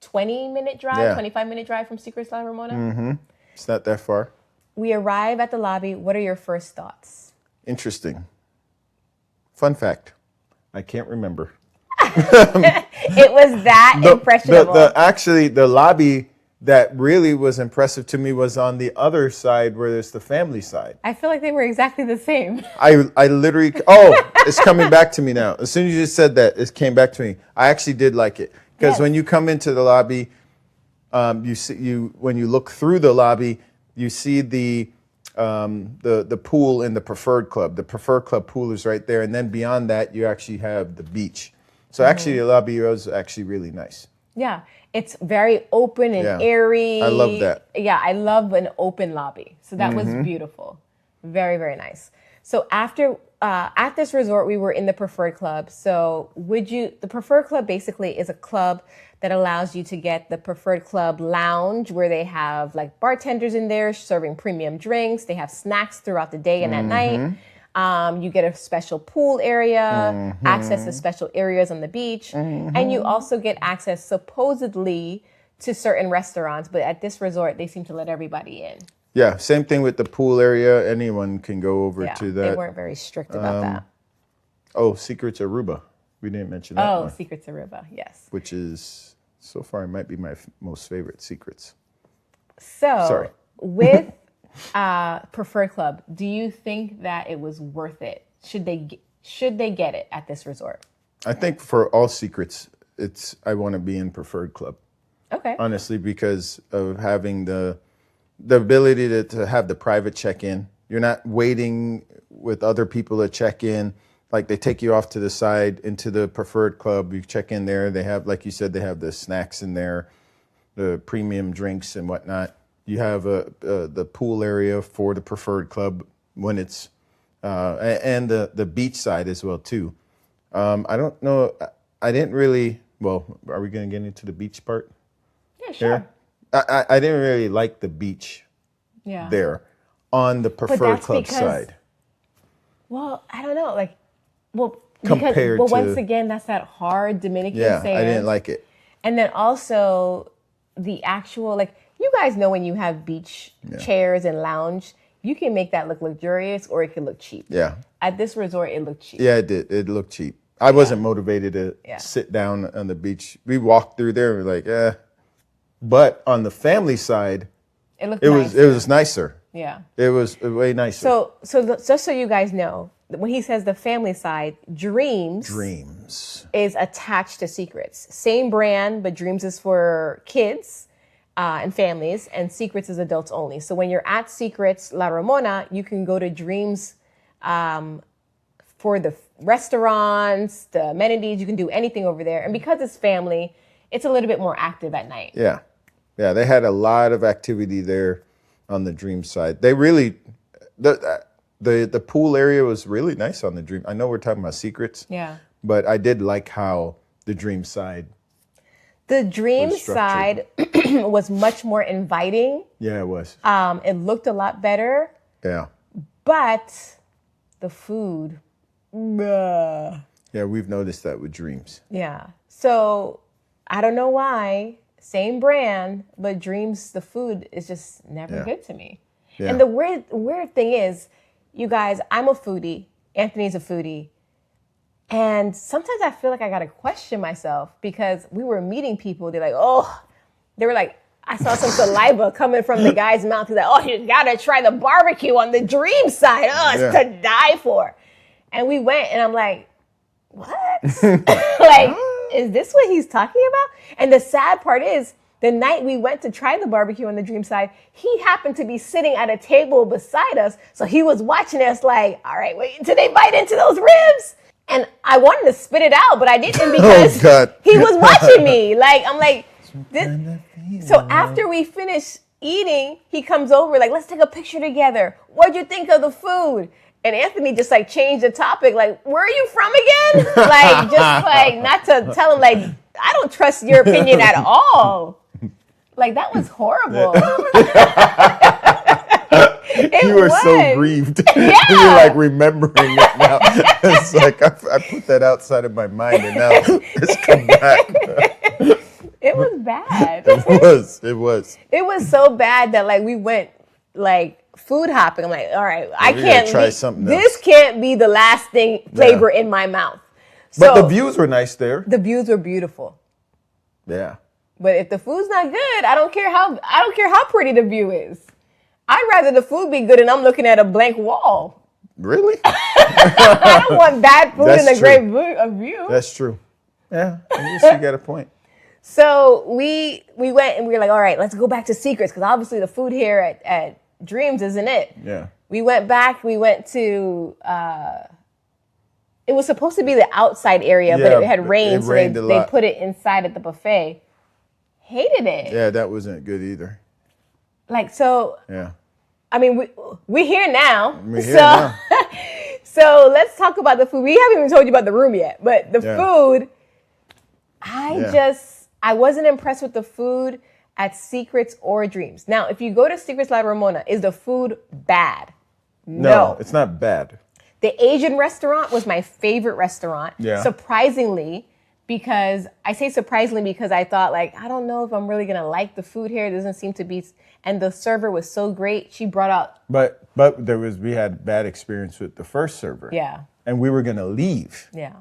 Speaker 1: 20-minute drive, 25-minute drive from Secrets La Romana.
Speaker 2: It's not that far.
Speaker 1: We arrive at the lobby. What are your first thoughts?
Speaker 2: Interesting. Fun fact. I can't remember.
Speaker 1: It was that impressionable.
Speaker 2: Actually, the lobby that really was impressive to me was on the other side where there's the family side.
Speaker 1: I feel like they were exactly the same.
Speaker 2: I literally, it's coming back to me now. As soon as you just said that, it came back to me. I actually did like it. Because when you come into the lobby, when you look through the lobby, you see the pool in the Preferred Club. The Preferred Club pool is right there. And then beyond that, you actually have the beach. So actually, the lobby was actually really nice.
Speaker 1: Yeah, it's very open and airy.
Speaker 2: I love that.
Speaker 1: Yeah, I love an open lobby. So that was beautiful. Very, very nice. So after at this resort, we were in the Preferred Club. So the Preferred Club basically is a club that allows you to get the Preferred Club lounge where they have like bartenders in there serving premium drinks. They have snacks throughout the day and at night. You get a special pool area, access to special areas on the beach, and you also get access supposedly to certain restaurants. But at this resort, they seem to let everybody in.
Speaker 2: Yeah, same thing with the pool area. Anyone can go over to that.
Speaker 1: They weren't very strict about that.
Speaker 2: Oh, Secrets Aruba. We didn't mention that one.
Speaker 1: Oh, Secrets Aruba, yes.
Speaker 2: Which is, so far, it might be my most favorite secrets.
Speaker 1: So, with Preferred Club, do you think that it was worth it? Should they get it at this resort?
Speaker 2: I think for all secrets, I want to be in Preferred Club.
Speaker 1: Okay.
Speaker 2: Honestly, because of having the ability to have the private check-in. You're not waiting with other people to check in. Like they take you off to the side into the Preferred Club. You check in there. They have, like you said, they have the snacks in there, the premium drinks and whatnot. You have the pool area for the Preferred Club when it's and the beach side as well too. I don't know. I didn't really. Well, are we going to get into the beach part?
Speaker 1: Yeah, sure.
Speaker 2: I didn't really like the beach.
Speaker 1: Yeah.
Speaker 2: There on the Preferred Club side.
Speaker 1: Well, I don't know.
Speaker 2: Compared
Speaker 1: but
Speaker 2: to,
Speaker 1: once again, that's that hard Dominican sand.
Speaker 2: I didn't like it.
Speaker 1: And then also the actual, you guys know when you have beach chairs and lounge, you can make that look luxurious or it can look cheap.
Speaker 2: Yeah.
Speaker 1: At this resort, it looked cheap.
Speaker 2: Yeah, it did. It looked cheap. I wasn't motivated to sit down on the beach. We walked through there and we're like, But on the family side,
Speaker 1: it
Speaker 2: was nicer.
Speaker 1: Yeah.
Speaker 2: It was way nicer.
Speaker 1: So just so you guys know, when he says the family side, Dreams is attached to Secrets. Same brand, but Dreams is for kids and families, and Secrets is adults only. So when you're at Secrets La Romana, you can go to Dreams for the restaurants, the amenities. You can do anything over there. And because it's family, it's a little bit more active at night.
Speaker 2: Yeah. Yeah, they had a lot of activity there on the Dream side. They really, the pool area was really nice on the Dream. I know we're talking about Secrets.
Speaker 1: Yeah.
Speaker 2: But I did like how the Dream side.
Speaker 1: The Dream side was much more inviting.
Speaker 2: Yeah, it was.
Speaker 1: It looked a lot better.
Speaker 2: Yeah.
Speaker 1: But the food.
Speaker 2: Yeah, we've noticed that with Dreams.
Speaker 1: Yeah. So I don't know why. Same brand, but Dreams, the food is just never good to me. Yeah. And the weird thing is, you guys, I'm a foodie. Anthony's a foodie. And sometimes I feel like I got to question myself because we were meeting people. They're like, they were like, I saw some saliva coming from the guy's mouth. He's like, you got to try the barbecue on the Dream side. It's to die for. And we went and I'm like, what? Like, is this what he's talking about? And the sad part is, the night we went to try the barbecue on the Dream side, he happened to be sitting at a table beside us. So he was watching us like, all right, wait until they bite into those ribs. And I wanted to spit it out, but I didn't because he was watching me. Like, I'm like, this. So after we finish eating, he comes over like, let's take a picture together. What'd you think of the food? And Anthony just like changed the topic. Like, where are you from again? Like, just like not to tell him like, I don't trust your opinion at all. Like, that was horrible.
Speaker 2: You were so grieved. Yeah. You're like remembering it now. It's like I put that outside of my mind and now it's come back.
Speaker 1: It was bad.
Speaker 2: It was.
Speaker 1: It was so bad that like we went like food hopping. I'm like, all right, I can't
Speaker 2: try something else.
Speaker 1: This can't be the last flavor in my mouth.
Speaker 2: But the views were nice there.
Speaker 1: The views were beautiful.
Speaker 2: Yeah.
Speaker 1: But if the food's not good, I don't care how pretty the view is. I'd rather the food be good and I'm looking at a blank wall.
Speaker 2: Really?
Speaker 1: I don't want bad food and a great view.
Speaker 2: That's true. Yeah, I guess you got a point.
Speaker 1: So we went and we were like, all right, let's go back to Secrets because obviously the food here at Dreams isn't it.
Speaker 2: Yeah.
Speaker 1: We went back. We went to. It was supposed to be the outside area, but it had rained, so they put it inside at the buffet. Hated it.
Speaker 2: Yeah, that wasn't good either.
Speaker 1: Like, so.
Speaker 2: Yeah.
Speaker 1: I mean, we're here now.
Speaker 2: We're here now.
Speaker 1: So let's talk about the food. We haven't even told you about the room yet, but the food, I wasn't impressed with the food at Secrets or Dreams. Now, if you go to Secrets La Romana, is the food bad?
Speaker 2: No, it's not bad.
Speaker 1: The Asian restaurant was my favorite restaurant. Yeah. Surprisingly, because I thought like, I don't know if I'm really going to like the food here. It doesn't seem to be. And the server was so great. She brought out.
Speaker 2: But we had bad experience with the first server.
Speaker 1: Yeah.
Speaker 2: And we were going to leave.
Speaker 1: Yeah.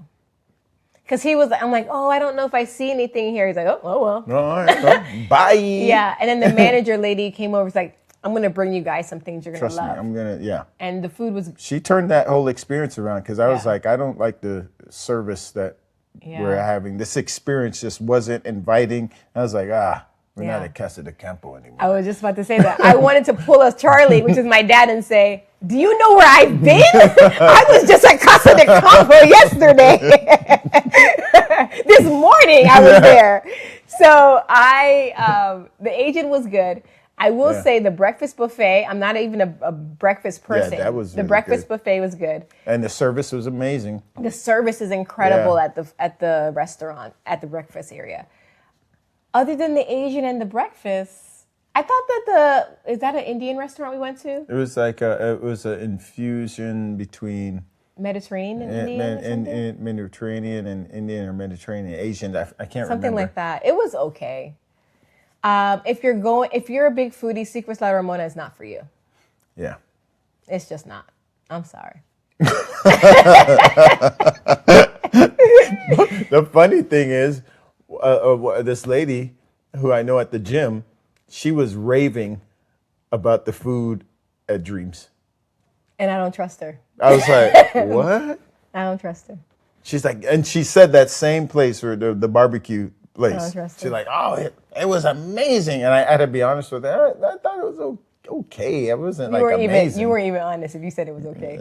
Speaker 1: Because I'm like, I don't know if I see anything here. He's like, oh well.
Speaker 2: All right, well, bye.
Speaker 1: Yeah. And then the manager lady came over. She's like, I'm going to bring you guys some things you're going to love.
Speaker 2: Trust me, I'm going to, yeah.
Speaker 1: And the food was.
Speaker 2: She turned that whole experience around because I was like, I don't like the service that we're having. This experience just wasn't inviting. I was like, we're not at Casa de Campo anymore.
Speaker 1: I was just about to say that. I wanted to pull a Charlie, which is my dad, and say, do you know where I've been? I was just at Casa de Campo yesterday. This morning I was there. So the agent was good. I will say the breakfast buffet, I'm not even a breakfast person.
Speaker 2: Yeah, that was
Speaker 1: the breakfast buffet was good.
Speaker 2: And the service was amazing.
Speaker 1: The service is incredible at the restaurant, at the breakfast area. Other than the Asian and the breakfast, I thought that is that an Indian restaurant we went to?
Speaker 2: It was like it was an infusion between
Speaker 1: Mediterranean and Indian,
Speaker 2: Mediterranean and Indian or Mediterranean Asian. I can't remember.
Speaker 1: Something like that. It was okay. If you're a big foodie, Secrets La Romana is not for you.
Speaker 2: Yeah.
Speaker 1: It's just not. I'm sorry.
Speaker 2: The funny thing is, this lady, who I know at the gym, she was raving about the food at Dreams.
Speaker 1: And I don't trust her.
Speaker 2: I was like, what?
Speaker 1: I don't trust her.
Speaker 2: She's like, and she said that same place, or the barbecue place.
Speaker 1: I don't trust her.
Speaker 2: She's like, oh, it was amazing. And I had to be honest with her. I thought it was okay. It wasn't amazing.
Speaker 1: You weren't even honest if you said it was okay.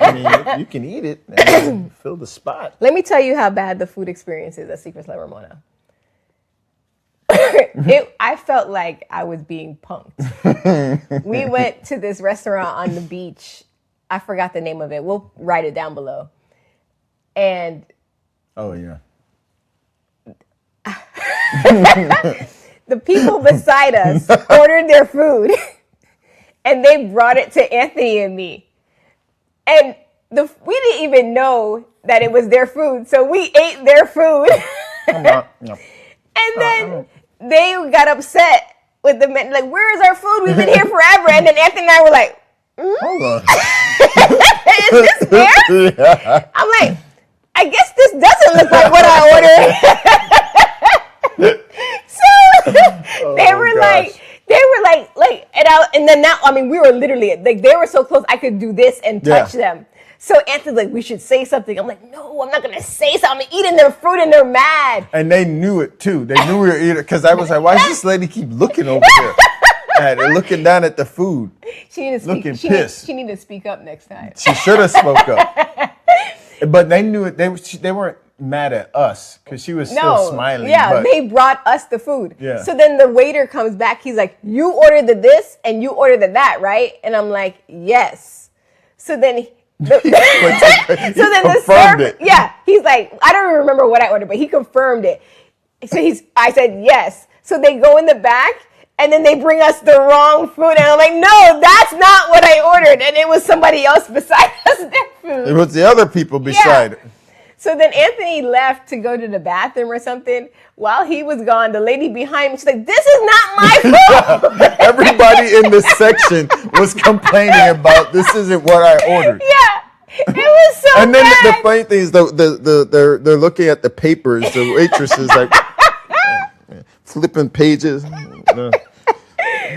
Speaker 2: I mean, you can eat it and fill the spot.
Speaker 1: Let me tell you how bad the food experience is at Secrets La Romana. I felt like I was being punked. We went to this restaurant on the beach. I forgot the name of it. We'll write it down below. And
Speaker 2: oh yeah.
Speaker 1: The people beside us ordered their food and they brought it to Anthony and me. And we didn't even know that it was their food. So we ate their food. And then they got upset with the men, like, where is our food? We've been here forever. And then Anthony and I were like,
Speaker 2: hold on.
Speaker 1: Is this fair? Yeah. I'm like, I guess this doesn't look like what I ordered. So they were like, and then now, I mean, we were literally, like, they were so close, I could do this and touch them. So Anthony's like, we should say something. I'm like, no, I'm not going to say something. I'm eating their fruit and they're mad.
Speaker 2: And they knew it too. They knew we were eating, because I was like, why does this lady keep looking over here? And looking down at the food.
Speaker 1: She needed to speak,
Speaker 2: looking pissed.
Speaker 1: She needed to speak up next time.
Speaker 2: She should have spoke up. But they knew it. They weren't mad at us because she was still smiling.
Speaker 1: Yeah,
Speaker 2: but
Speaker 1: they brought us the food.
Speaker 2: Yeah.
Speaker 1: So then the waiter comes back. He's like, you ordered the this and you ordered the that, right? And I'm like, yes. So then the server, yeah, he's like, I don't remember what I ordered, but he confirmed it. So I said yes. So they go in the back. And then they bring us the wrong food. And I'm like, no, that's not what I ordered. And it was somebody else beside us, their food.
Speaker 2: It was the other people beside it.
Speaker 1: So then Anthony left to go to the bathroom or something. While he was gone, the lady behind me, she's like, this is not my food.
Speaker 2: Everybody in this section was complaining about, this isn't what I ordered.
Speaker 1: Yeah. It was so
Speaker 2: And then
Speaker 1: bad.
Speaker 2: the funny thing is, they're looking at the papers. The waitress is like, flipping pages.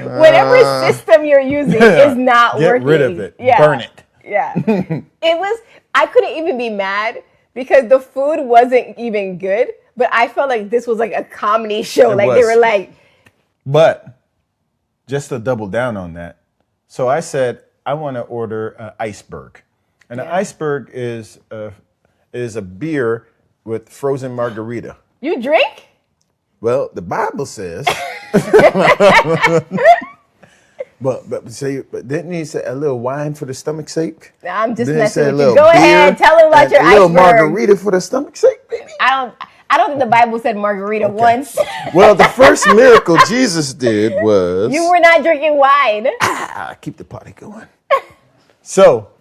Speaker 1: Whatever system you're using is not working.
Speaker 2: Get rid of it. Yeah. Burn it.
Speaker 1: Yeah. I couldn't even be mad because the food wasn't even good, but I felt like this was like a comedy show. They were like.
Speaker 2: But just to double down on that. So I said, I want to order an iceberg. And an iceberg is a beer with frozen margarita.
Speaker 1: You drink?
Speaker 2: Well, the Bible says, but didn't he say a little wine for the stomach's sake?
Speaker 1: I'm just
Speaker 2: didn't
Speaker 1: messing with you. Go ahead, tell him about your iceberg.
Speaker 2: A little margarita for the stomach's sake, baby.
Speaker 1: I don't think the Bible said margarita once.
Speaker 2: Well, the first miracle Jesus did was
Speaker 1: you were not drinking wine.
Speaker 2: Keep the party going. So.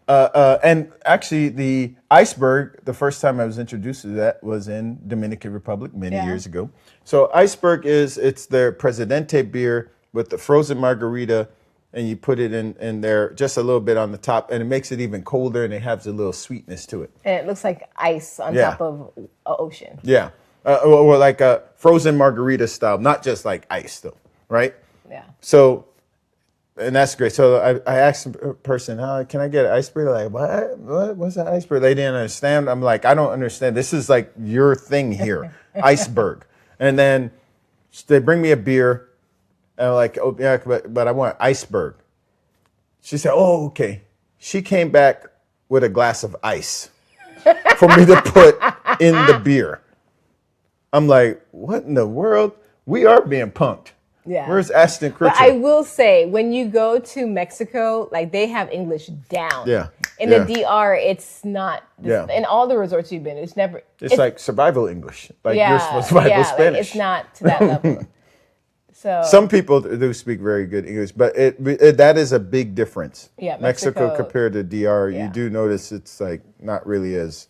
Speaker 2: And actually, the iceberg, the first time I was introduced to that was in Dominican Republic many years ago. So iceberg it's their Presidente beer with the frozen margarita, and you put it in there just a little bit on the top, and it makes it even colder, and it has a little sweetness to it.
Speaker 1: And it looks like ice on top of an ocean.
Speaker 2: Yeah, or like a frozen margarita style, not just like ice though, right?
Speaker 1: Yeah.
Speaker 2: So. And that's great. So I asked a person, can I get an iceberg? Like, what? What's an iceberg? They didn't understand. I'm like, I don't understand. This is like your thing here, iceberg. And then they bring me a beer. And I'm like, oh, yeah, but I want iceberg. She said, oh, okay. She came back with a glass of ice for me to put in the beer. I'm like, what in the world? We are being punked.
Speaker 1: Yeah.
Speaker 2: Where's Ashton Kutcher?
Speaker 1: But I will say, when you go to Mexico, like they have English down.
Speaker 2: Yeah.
Speaker 1: In the DR, it's not. In all the resorts you've been, it's never.
Speaker 2: It's like survival English. Like you're survival Spanish.
Speaker 1: Like it's not to that level. So
Speaker 2: some people do speak very good English, but that is a big difference.
Speaker 1: Yeah,
Speaker 2: Mexico compared to DR, you do notice it's like not really as.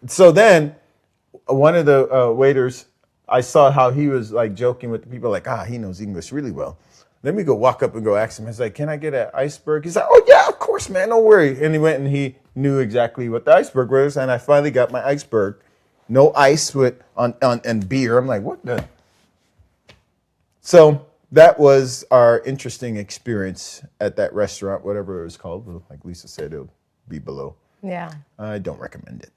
Speaker 2: So then, one of the waiters. I saw how he was like joking with the people, like, he knows English really well. Let me walk up and go ask him. I was like, can I get an iceberg? He's like, oh yeah, of course, man, don't worry. And he went and he knew exactly what the iceberg was, and I finally got my iceberg. No ice and beer. I'm like, what the? So that was our interesting experience at that restaurant, whatever it was called. Like Lisa said, it'll be below.
Speaker 1: Yeah.
Speaker 2: I don't recommend it.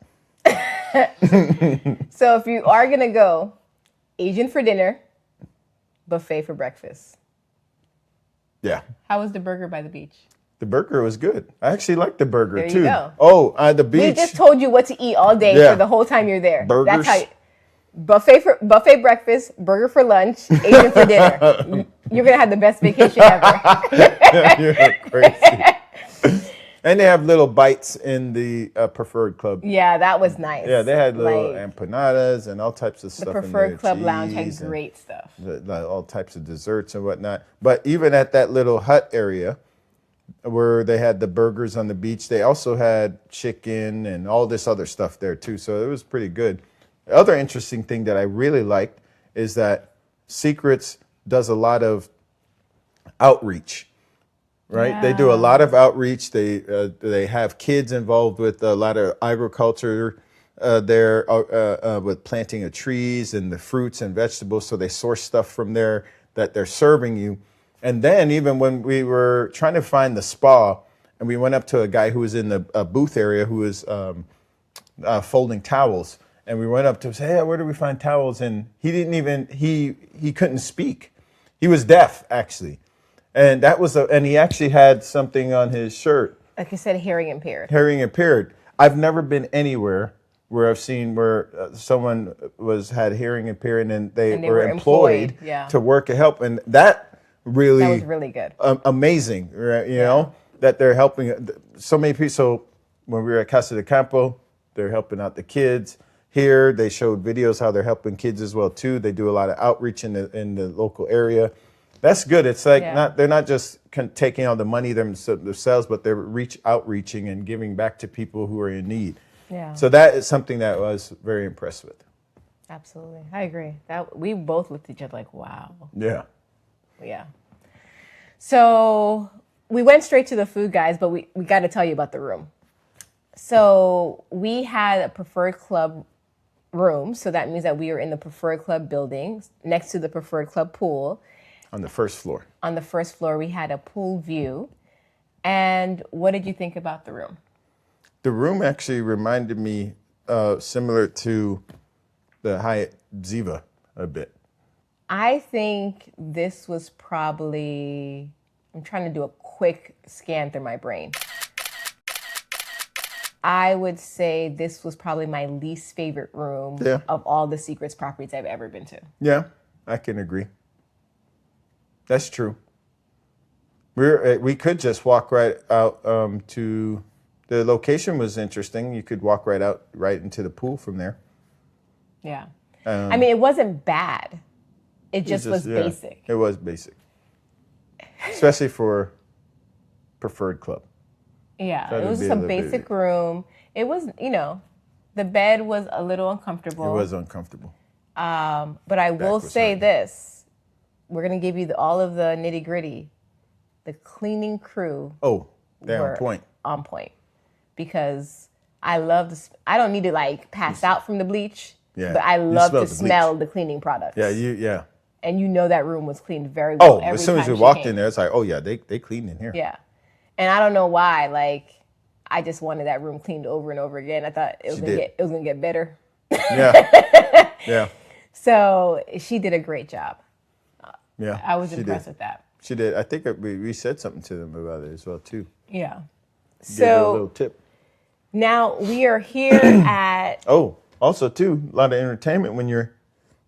Speaker 1: So if you are going to go, Asian for dinner, buffet for breakfast.
Speaker 2: Yeah.
Speaker 1: How was the burger by the beach?
Speaker 2: The burger was good. I actually liked the burger
Speaker 1: there
Speaker 2: too.
Speaker 1: You go.
Speaker 2: Oh, the beach.
Speaker 1: We just told you what to eat all day for the whole time you're there.
Speaker 2: Burgers.
Speaker 1: That's how buffet breakfast, burger for lunch, Asian for dinner. You're gonna have the best vacation ever.
Speaker 2: You're crazy. And they have little bites in the preferred club.
Speaker 1: Yeah, that was nice.
Speaker 2: Yeah, they had little empanadas and all types of stuff.
Speaker 1: The preferred club lounge had great stuff.
Speaker 2: All types of desserts and whatnot. But even at that little hut area where they had the burgers on the beach, they also had chicken and all this other stuff there too. So it was pretty good. The other interesting thing that I really liked is that Secrets does a lot of outreach. Right, yeah. They do a lot of outreach. They have kids involved with a lot of agriculture there with planting of trees and the fruits and vegetables. So they source stuff from there that they're serving you. And then even when we were trying to find the spa, and we went up to a guy who was in the booth area who was folding towels, and we went up to him and said, "Hey, where do we find towels?" And he didn't even he couldn't speak. He was deaf actually. And that was and he actually had something on his shirt.
Speaker 1: Like you said, hearing impaired.
Speaker 2: Hearing impaired. I've never been anywhere where I've seen where someone had hearing impaired and they were employed to work and help. And that was
Speaker 1: really good.
Speaker 2: Amazing, right? You know, that they're helping so many people. So when we were at Casa de Campo, they're helping out the kids. Here, they showed videos how they're helping kids as well, too. They do a lot of outreach in the local area. That's good. It's like they're not just taking all the money themselves, but they're outreaching and giving back to people who are in need.
Speaker 1: Yeah.
Speaker 2: So that is something that I was very impressed with.
Speaker 1: Absolutely. I agree. We both looked at each other like, wow.
Speaker 2: Yeah.
Speaker 1: Yeah. So we went straight to the food, guys, but we got to tell you about the room. So we had a preferred club room. So that means that we were in the preferred club building next to the preferred club pool.
Speaker 2: On the first floor.
Speaker 1: On the first floor, we had a pool view. And what did you think about the room?
Speaker 2: The room actually reminded me similar to the Hyatt Ziva a bit.
Speaker 1: I think this was probably, I'm trying to do a quick scan through my brain. I would say this was probably my least favorite room of all the Secrets properties I've ever been to.
Speaker 2: Yeah, I can agree. That's true. We could just walk right out to the location was interesting. You could walk right into the pool from there.
Speaker 1: Yeah. I mean, it wasn't bad. It just was basic.
Speaker 2: It was basic. Especially for preferred club.
Speaker 1: Yeah, it was just a basic room. It was, the bed was a little uncomfortable.
Speaker 2: It was uncomfortable.
Speaker 1: But I will say this. We're going to give you all of the nitty gritty. The cleaning crew.
Speaker 2: Oh, they're on point.
Speaker 1: On point. Because I love I don't need to pass out from the bleach. Yeah. But I love to smell the cleaning products.
Speaker 2: Yeah,
Speaker 1: And that room was cleaned very well.
Speaker 2: Oh, as soon as we walked in there, it's like, oh yeah, they cleaned in here.
Speaker 1: Yeah. And I don't know why, I just wanted that room cleaned over and over again. I thought it was going to get better.
Speaker 2: Yeah. Yeah.
Speaker 1: So she did a great job.
Speaker 2: Yeah,
Speaker 1: I was impressed with that.
Speaker 2: She did. I think we said something to them about it as well too.
Speaker 1: Yeah.
Speaker 2: So a little tip.
Speaker 1: Now we are here at.
Speaker 2: Oh, also too, a lot of entertainment when your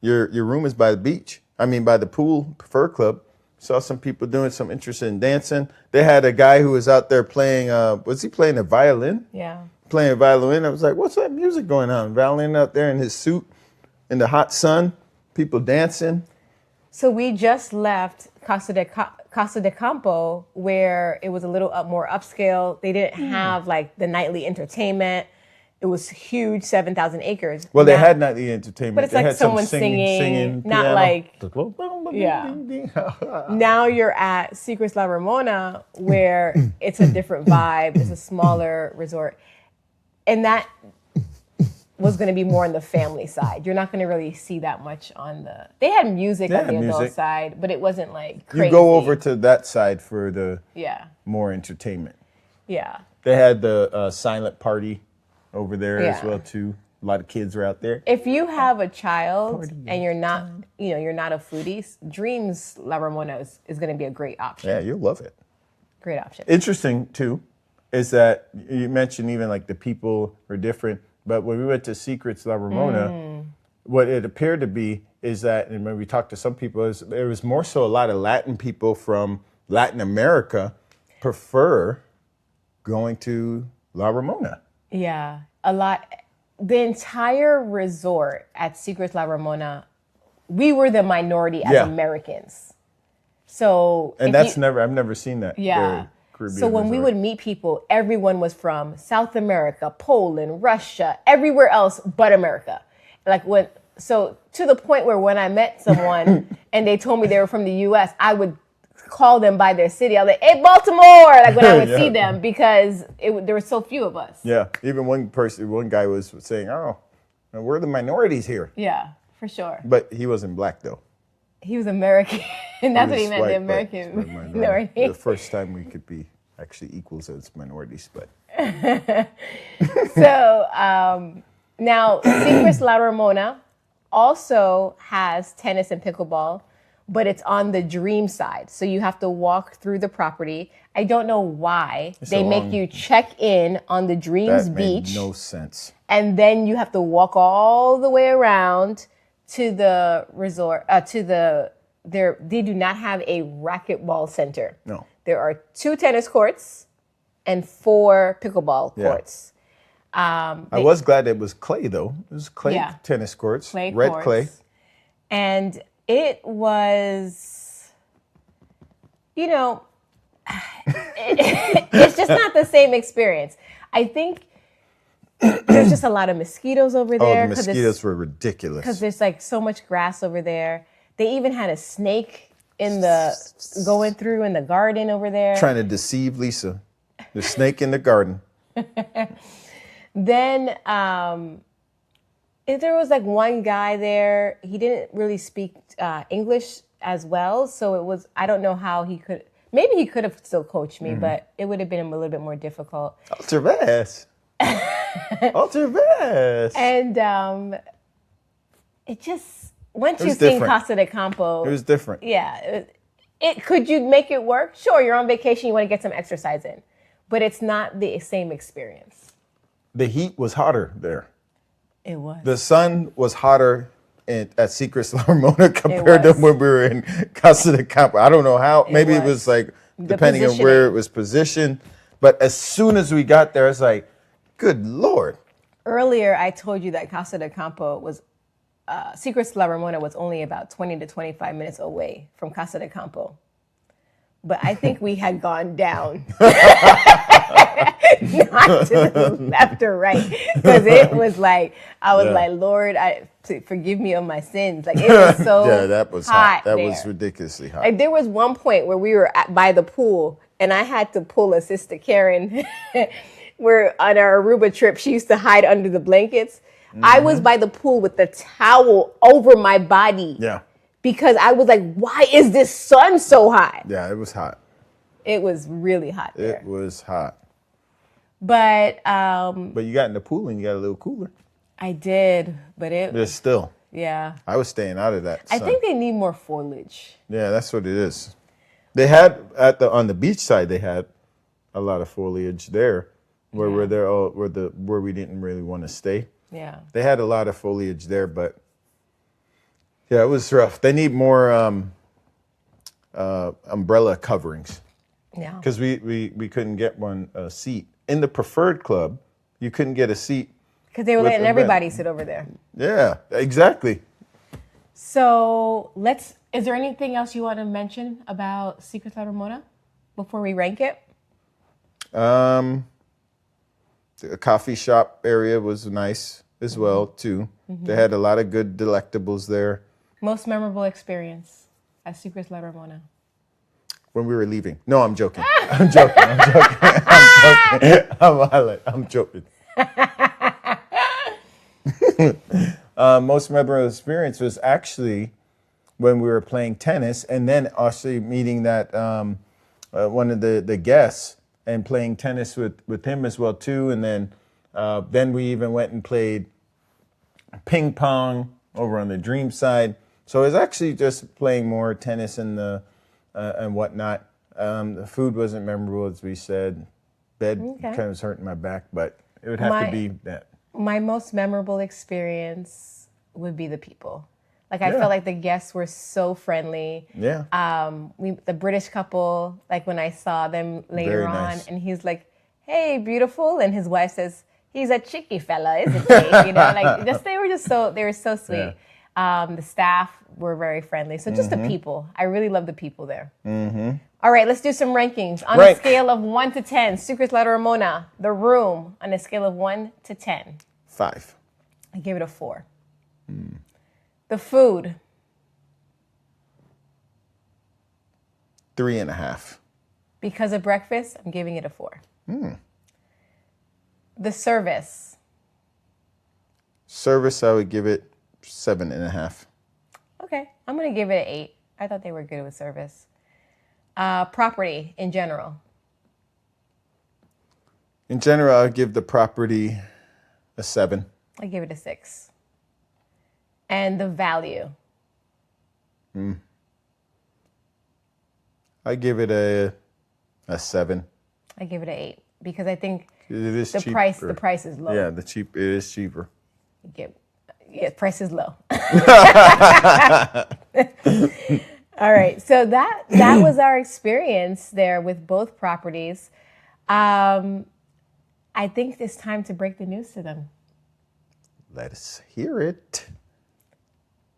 Speaker 2: room is by the beach. I mean, by the pool, Preferred Club. Saw some people doing some interesting dancing. They had a guy who was out there playing. Was he playing a violin?
Speaker 1: Yeah.
Speaker 2: Playing a violin. I was like, what's that music going on? Violin out there in his suit, in the hot sun. People dancing.
Speaker 1: So we just left Casa de Campo, where it was a little more upscale. They didn't have the nightly entertainment. It was huge, 7,000 acres.
Speaker 2: Well, they had nightly entertainment.
Speaker 1: But it's
Speaker 2: they
Speaker 1: like
Speaker 2: had
Speaker 1: someone singing, not
Speaker 2: piano.
Speaker 1: Yeah. Now you're at Secrets La Romana, where it's a different vibe. It's a smaller resort. And was going to be more on the family side. You're not going to really see that much on the... They had music on the adult side, but it wasn't like crazy.
Speaker 2: You go over to that side for the more entertainment.
Speaker 1: Yeah.
Speaker 2: They had the silent party over there as well, too. A lot of kids were out there.
Speaker 1: If you have a child and you're not, you're not a foodie, Dreams La Ramona is going to be a great option.
Speaker 2: Yeah, you'll love it.
Speaker 1: Great option.
Speaker 2: Interesting, too, is that you mentioned even like the people are different. But when we went to Secrets La Ramona, what it appeared to be is that, and when we talked to some people, there was more so a lot of Latin people from Latin America prefer going to La Ramona.
Speaker 1: Yeah, a lot. The entire resort at Secrets La Ramona, we were the minority as Americans. So,
Speaker 2: and I've never seen that.
Speaker 1: Yeah. So when we would meet people, everyone was from South America, Poland, Russia, everywhere else but America. So to the point where when I met someone and they told me they were from the U.S., I would call them by their city. I was like, "Hey, Baltimore!" Like when I would see them, because there were so few of us.
Speaker 2: Yeah, even one guy was saying, "Oh, we're the minorities here."
Speaker 1: Yeah, for sure.
Speaker 2: But he wasn't black though.
Speaker 1: He was American. That's what he meant, the American minority.
Speaker 2: The first time we could be actually equals as minorities, but.
Speaker 1: So now, Secrets La Ramona also has tennis and pickleball, but it's on the Dream side. So you have to walk through the property. I don't know why they make you check in on the Dreams beach.
Speaker 2: That made no sense.
Speaker 1: And then you have to walk all the way around to the resort, they do not have a racquetball center.
Speaker 2: No.
Speaker 1: There are 2 tennis courts and 4 pickleball courts.
Speaker 2: I was glad it was clay, though. It was clay tennis courts, red clay.
Speaker 1: And it was, it's just not the same experience. I think there's just a lot of mosquitoes over there.
Speaker 2: Oh, the mosquitoes were ridiculous.
Speaker 1: Because there's like so much grass over there. They even had a snake going through in the garden over there.
Speaker 2: Trying to deceive Lisa. The snake in the garden.
Speaker 1: Then there was like one guy there. He didn't really speak English as well. So I don't know how he could, maybe he could have still coached me, but it would have been a little bit more difficult.
Speaker 2: Ultra-vast.
Speaker 1: And it just, once you've seen Casa de Campo.
Speaker 2: It was different.
Speaker 1: Yeah. Could you make it work? Sure, you're on vacation, you want to get some exercise in. But it's not the same experience.
Speaker 2: The heat was hotter there.
Speaker 1: It was.
Speaker 2: The sun was hotter at Secrets La Ramona compared to when we were in Casa de Campo. I don't know how. Maybe it was like, depending on where it was positioned. But as soon as we got there, it's like, good Lord.
Speaker 1: Earlier, I told you that Casa de Campo was, Secrets La Ramona was only about 20 to 25 minutes away from Casa de Campo. But I think we had gone down. Not to the left or right. Because it was like, I was like, Lord, forgive me of my sins. Like, it was so
Speaker 2: that was hot. That was ridiculously hot.
Speaker 1: Like, there was one point where we were by the pool, and I had to pull a sister Karen. Where on our Aruba trip, she used to hide under the blankets. Mm-hmm. I was by the pool with the towel over my body. Yeah. Because I was like, why is this sun so hot?
Speaker 2: Yeah, it was hot.
Speaker 1: It was really hot there.
Speaker 2: It was hot.
Speaker 1: But
Speaker 2: you got in the pool and you got a little cooler.
Speaker 1: I did, but
Speaker 2: still.
Speaker 1: Yeah.
Speaker 2: I was staying out of that sun.
Speaker 1: I think they need more foliage.
Speaker 2: Yeah, that's what it is. They had on the beach side, they had a lot of foliage there where where we didn't really want to stay.
Speaker 1: Yeah.
Speaker 2: They had a lot of foliage there, but yeah, it was rough. They need more umbrella coverings.
Speaker 1: Yeah.
Speaker 2: Because we couldn't get a seat. In the preferred club, you couldn't get a seat.
Speaker 1: Because they were letting everybody sit over there.
Speaker 2: Yeah, exactly.
Speaker 1: So is there anything else you want to mention about Secrets La Ramona before we rank it?
Speaker 2: The coffee shop area was nice as well, too. Mm-hmm. They had a lot of good delectables there.
Speaker 1: Most memorable experience at Secrets La Ramona?
Speaker 2: When we were leaving. No, I'm joking. I'm joking. Most memorable experience was actually when we were playing tennis, and then actually meeting that one of the guests and playing tennis with him as well too. And then we even went and played ping pong over on the Dream side. So it was actually just playing more tennis and whatnot. The food wasn't memorable, as we said. Bed kind of was hurting my back, but it would have to be that.
Speaker 1: My most memorable experience would be the people. Like, I felt like the guests were so friendly.
Speaker 2: Yeah.
Speaker 1: The British couple, like when I saw them later
Speaker 2: nice.
Speaker 1: on, and he's like, "Hey, beautiful," and his wife says, "He's a cheeky fella, isn't he?" You know, like they were so sweet. Yeah. The staff were very friendly. So just the people. I really love the people there. Mm-hmm. All right, let's do some rankings. On a scale of 1 to 10, Sucres La Ramona, the room, on a scale of 1 to 10.
Speaker 2: 5.
Speaker 1: I give it a 4. The food.
Speaker 2: 3.5.
Speaker 1: Because of breakfast, I'm giving it a 4. The service.
Speaker 2: Service, I would give it 7.5.
Speaker 1: Okay, I'm going to give it an 8. I thought they were good with service. Property in general.
Speaker 2: In general, I'll give the property a 7.
Speaker 1: I give it a 6. And the value.
Speaker 2: I give it a 7.
Speaker 1: I give it an 8 because I think
Speaker 2: it is
Speaker 1: the
Speaker 2: cheaper.
Speaker 1: price is low.
Speaker 2: Yeah, it is cheaper.
Speaker 1: Price is low. All right, so that was our experience there with both properties. I think it's time to break the news to them.
Speaker 2: Let us hear it.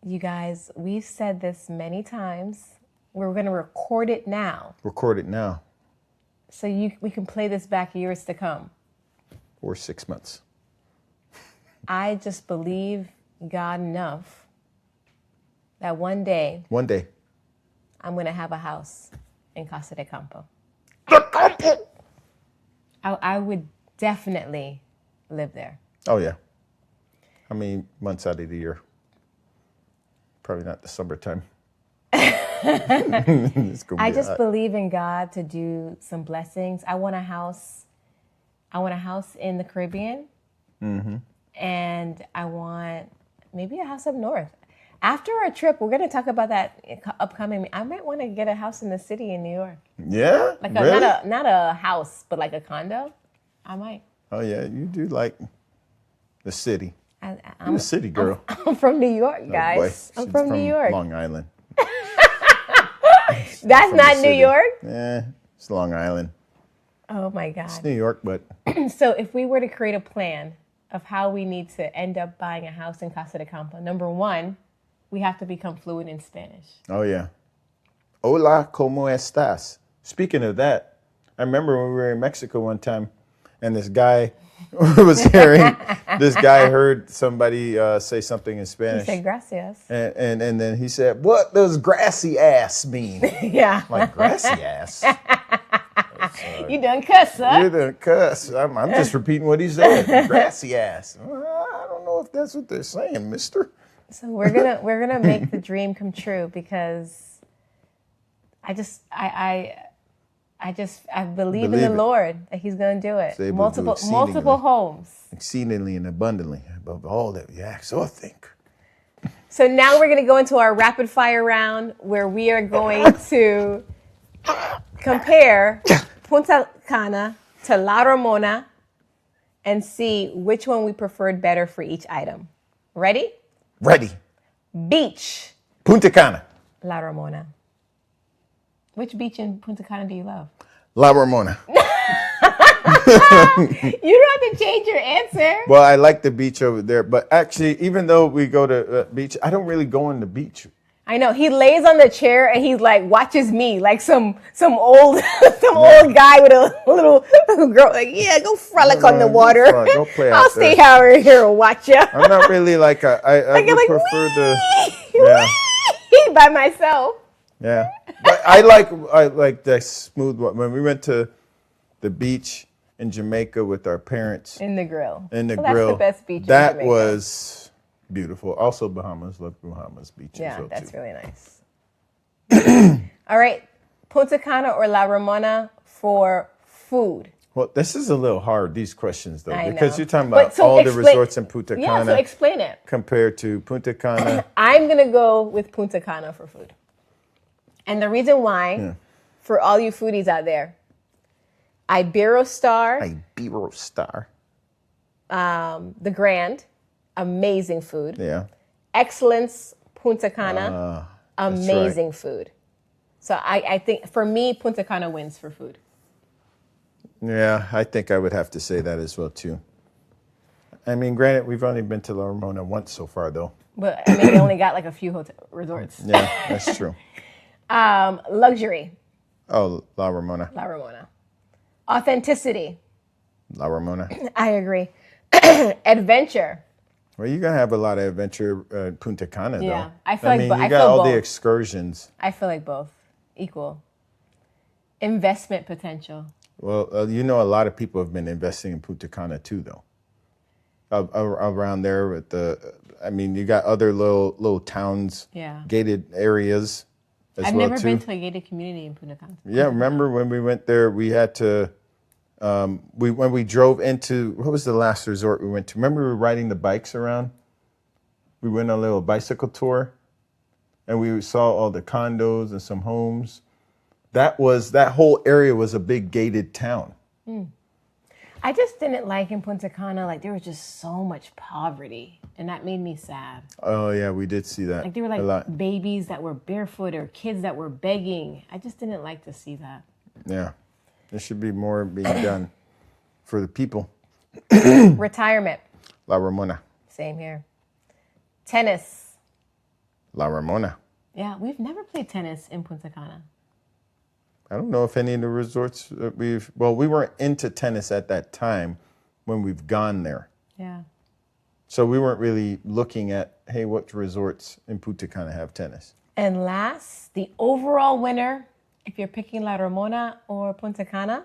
Speaker 1: You guys, we've said this many times. We're going to record it now.
Speaker 2: Record it now.
Speaker 1: So we can play this back years to come.
Speaker 2: Or 6 months.
Speaker 3: I just believe God enough that one day I'm going to have a house in Casa de Campo. I would definitely live there.
Speaker 2: Oh, yeah. How many months out of the year? Probably not the summertime.
Speaker 3: I just believe in God to do some blessings. I want a house in the Caribbean. Mm-hmm. And I want maybe a house up north. After our trip, we're going to talk about that upcoming. I might want to get a house in the city in New York.
Speaker 2: Yeah?
Speaker 3: Like
Speaker 2: really?
Speaker 3: not a house, but like a condo. I might.
Speaker 2: Oh, yeah. You do like the city. I'm a city girl.
Speaker 3: I'm from New York, guys. I'm from New York.
Speaker 2: Long Island.
Speaker 3: That's not New York?
Speaker 2: Yeah, it's Long Island.
Speaker 3: Oh, my God.
Speaker 2: It's New York, but...
Speaker 3: So if we were to create a plan of how we need to end up buying a house in Casa de Campo, number one, we have to become fluent in Spanish.
Speaker 2: Oh, yeah. Hola, ¿cómo estás? Speaking of that, I remember when we were in Mexico one time, and this guy heard somebody say something in Spanish.
Speaker 3: He said gracias.
Speaker 2: And then he said, what does grassy ass mean?
Speaker 3: Yeah.
Speaker 2: I'm like, grassy ass?
Speaker 3: You done cuss, huh?
Speaker 2: You done cuss. I'm just repeating what he said. Grassy ass. I don't know if that's what they're saying, mister.
Speaker 3: So we're gonna make the dream come true because I believe in the Lord that He's gonna do it. Multiple homes.
Speaker 2: Exceedingly and abundantly above all that we ask or think.
Speaker 3: So now we're gonna go into our rapid fire round where we are going to compare Punta Cana to La Romana and see which one we preferred better for each item. Ready?
Speaker 2: Ready.
Speaker 3: Beach.
Speaker 2: Punta Cana.
Speaker 3: La Romana. Which beach in Punta Cana do you love?
Speaker 2: La Romana.
Speaker 3: You don't have to change your answer.
Speaker 2: Well, I like the beach over there, but actually, even though we go to beach, I don't really go on the beach.
Speaker 3: I know. He lays on the chair and he's like, watches me like some old old guy with a little girl. Like, yeah, go frolic on the water.
Speaker 2: Go play out
Speaker 3: I'll stay here and watch you.
Speaker 2: I'm not really like I would prefer
Speaker 3: by myself.
Speaker 2: Yeah, but I like the smooth one. When we went to the beach in Jamaica with our parents
Speaker 3: in the grill.
Speaker 2: That's
Speaker 3: the best beach.
Speaker 2: That was beautiful. Also, Bahamas. Love Bahamas beaches.
Speaker 1: Yeah, that's really nice. All right. Punta Cana or La Romana for food?
Speaker 2: Well, this is a little hard, these questions, though,
Speaker 1: I
Speaker 2: because
Speaker 1: know.
Speaker 2: you're talking about all the resorts in Punta Cana.
Speaker 1: Yeah, so explain it.
Speaker 2: Compared to Punta Cana.
Speaker 1: I'm going to go with Punta Cana for food. And the reason why, for all you foodies out there, Iberostar, the Grand, amazing food.
Speaker 2: Yeah.
Speaker 1: Excellence, Punta Cana, amazing food. So I think, for me, Punta Cana wins for food.
Speaker 2: Yeah, I think I would have to say that as well, too. I mean, granted, we've only been to La Romana once so far, though.
Speaker 1: But, I mean, they only got like a few resorts.
Speaker 2: Yeah, that's true.
Speaker 1: Luxury.
Speaker 2: Oh, La Romana.
Speaker 1: La Romana. Authenticity.
Speaker 2: La Romana.
Speaker 1: I agree. Adventure.
Speaker 2: Well, you're going to have a lot of adventure at Punta Cana, though.
Speaker 1: Yeah, I feel like
Speaker 2: you
Speaker 1: I
Speaker 2: got
Speaker 1: feel
Speaker 2: all
Speaker 1: both.
Speaker 2: the excursions.
Speaker 1: I feel like both. Equal. Investment potential.
Speaker 2: Well, a lot of people have been investing in Punta Cana, too, though. Around there with you got other little towns, gated areas as
Speaker 1: I've
Speaker 2: well,
Speaker 1: never
Speaker 2: too.
Speaker 1: been to a gated community in Punta Cana.
Speaker 2: Yeah, remember when we went there, we had to, when we drove into, what was the last resort we went to? Remember we were riding the bikes around? We went on a little bicycle tour, and we saw all the condos and some homes. That whole area was a big gated town.
Speaker 1: I just didn't like in Punta Cana, like there was just so much poverty, and that made me sad.
Speaker 2: Oh yeah, we did see that.
Speaker 1: Like there were like babies that were barefoot or kids that were begging. I just didn't like to see that.
Speaker 2: Yeah, there should be more being done for the people.
Speaker 1: Retirement.
Speaker 2: La Romana.
Speaker 1: Same here. Tennis.
Speaker 2: La Romana.
Speaker 1: Yeah, we've never played tennis in Punta Cana.
Speaker 2: I don't know if any of the resorts we weren't into tennis at that time when we've gone there.
Speaker 1: Yeah.
Speaker 2: So we weren't really looking at, hey, what resorts in Punta Cana have tennis?
Speaker 1: And last, the overall winner, if you're picking La Romana or Punta Cana.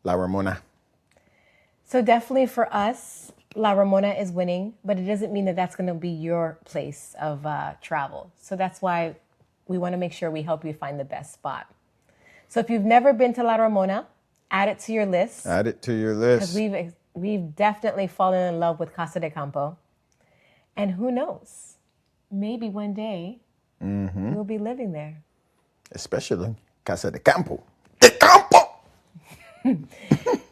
Speaker 2: La Romana.
Speaker 1: So definitely for us, La Romana is winning, but it doesn't mean that that's going to be your place of travel. So that's why we want to make sure we help you find the best spot. So if you've never been to La Romana, add it to your list.
Speaker 2: Add it to your list.
Speaker 1: Because we've definitely fallen in love with Casa de Campo. And who knows, maybe one day we'll be living there.
Speaker 2: Especially Casa de Campo. De Campo!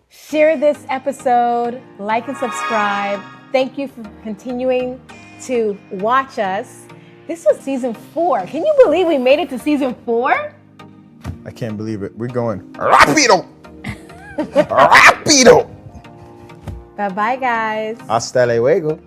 Speaker 1: Share this episode, like and subscribe. Thank you for continuing to watch us. This was season 4. Can you believe we made it to season 4?
Speaker 2: I can't believe it. We're going rapido. Rapido.
Speaker 1: Bye-bye, guys.
Speaker 2: Hasta luego.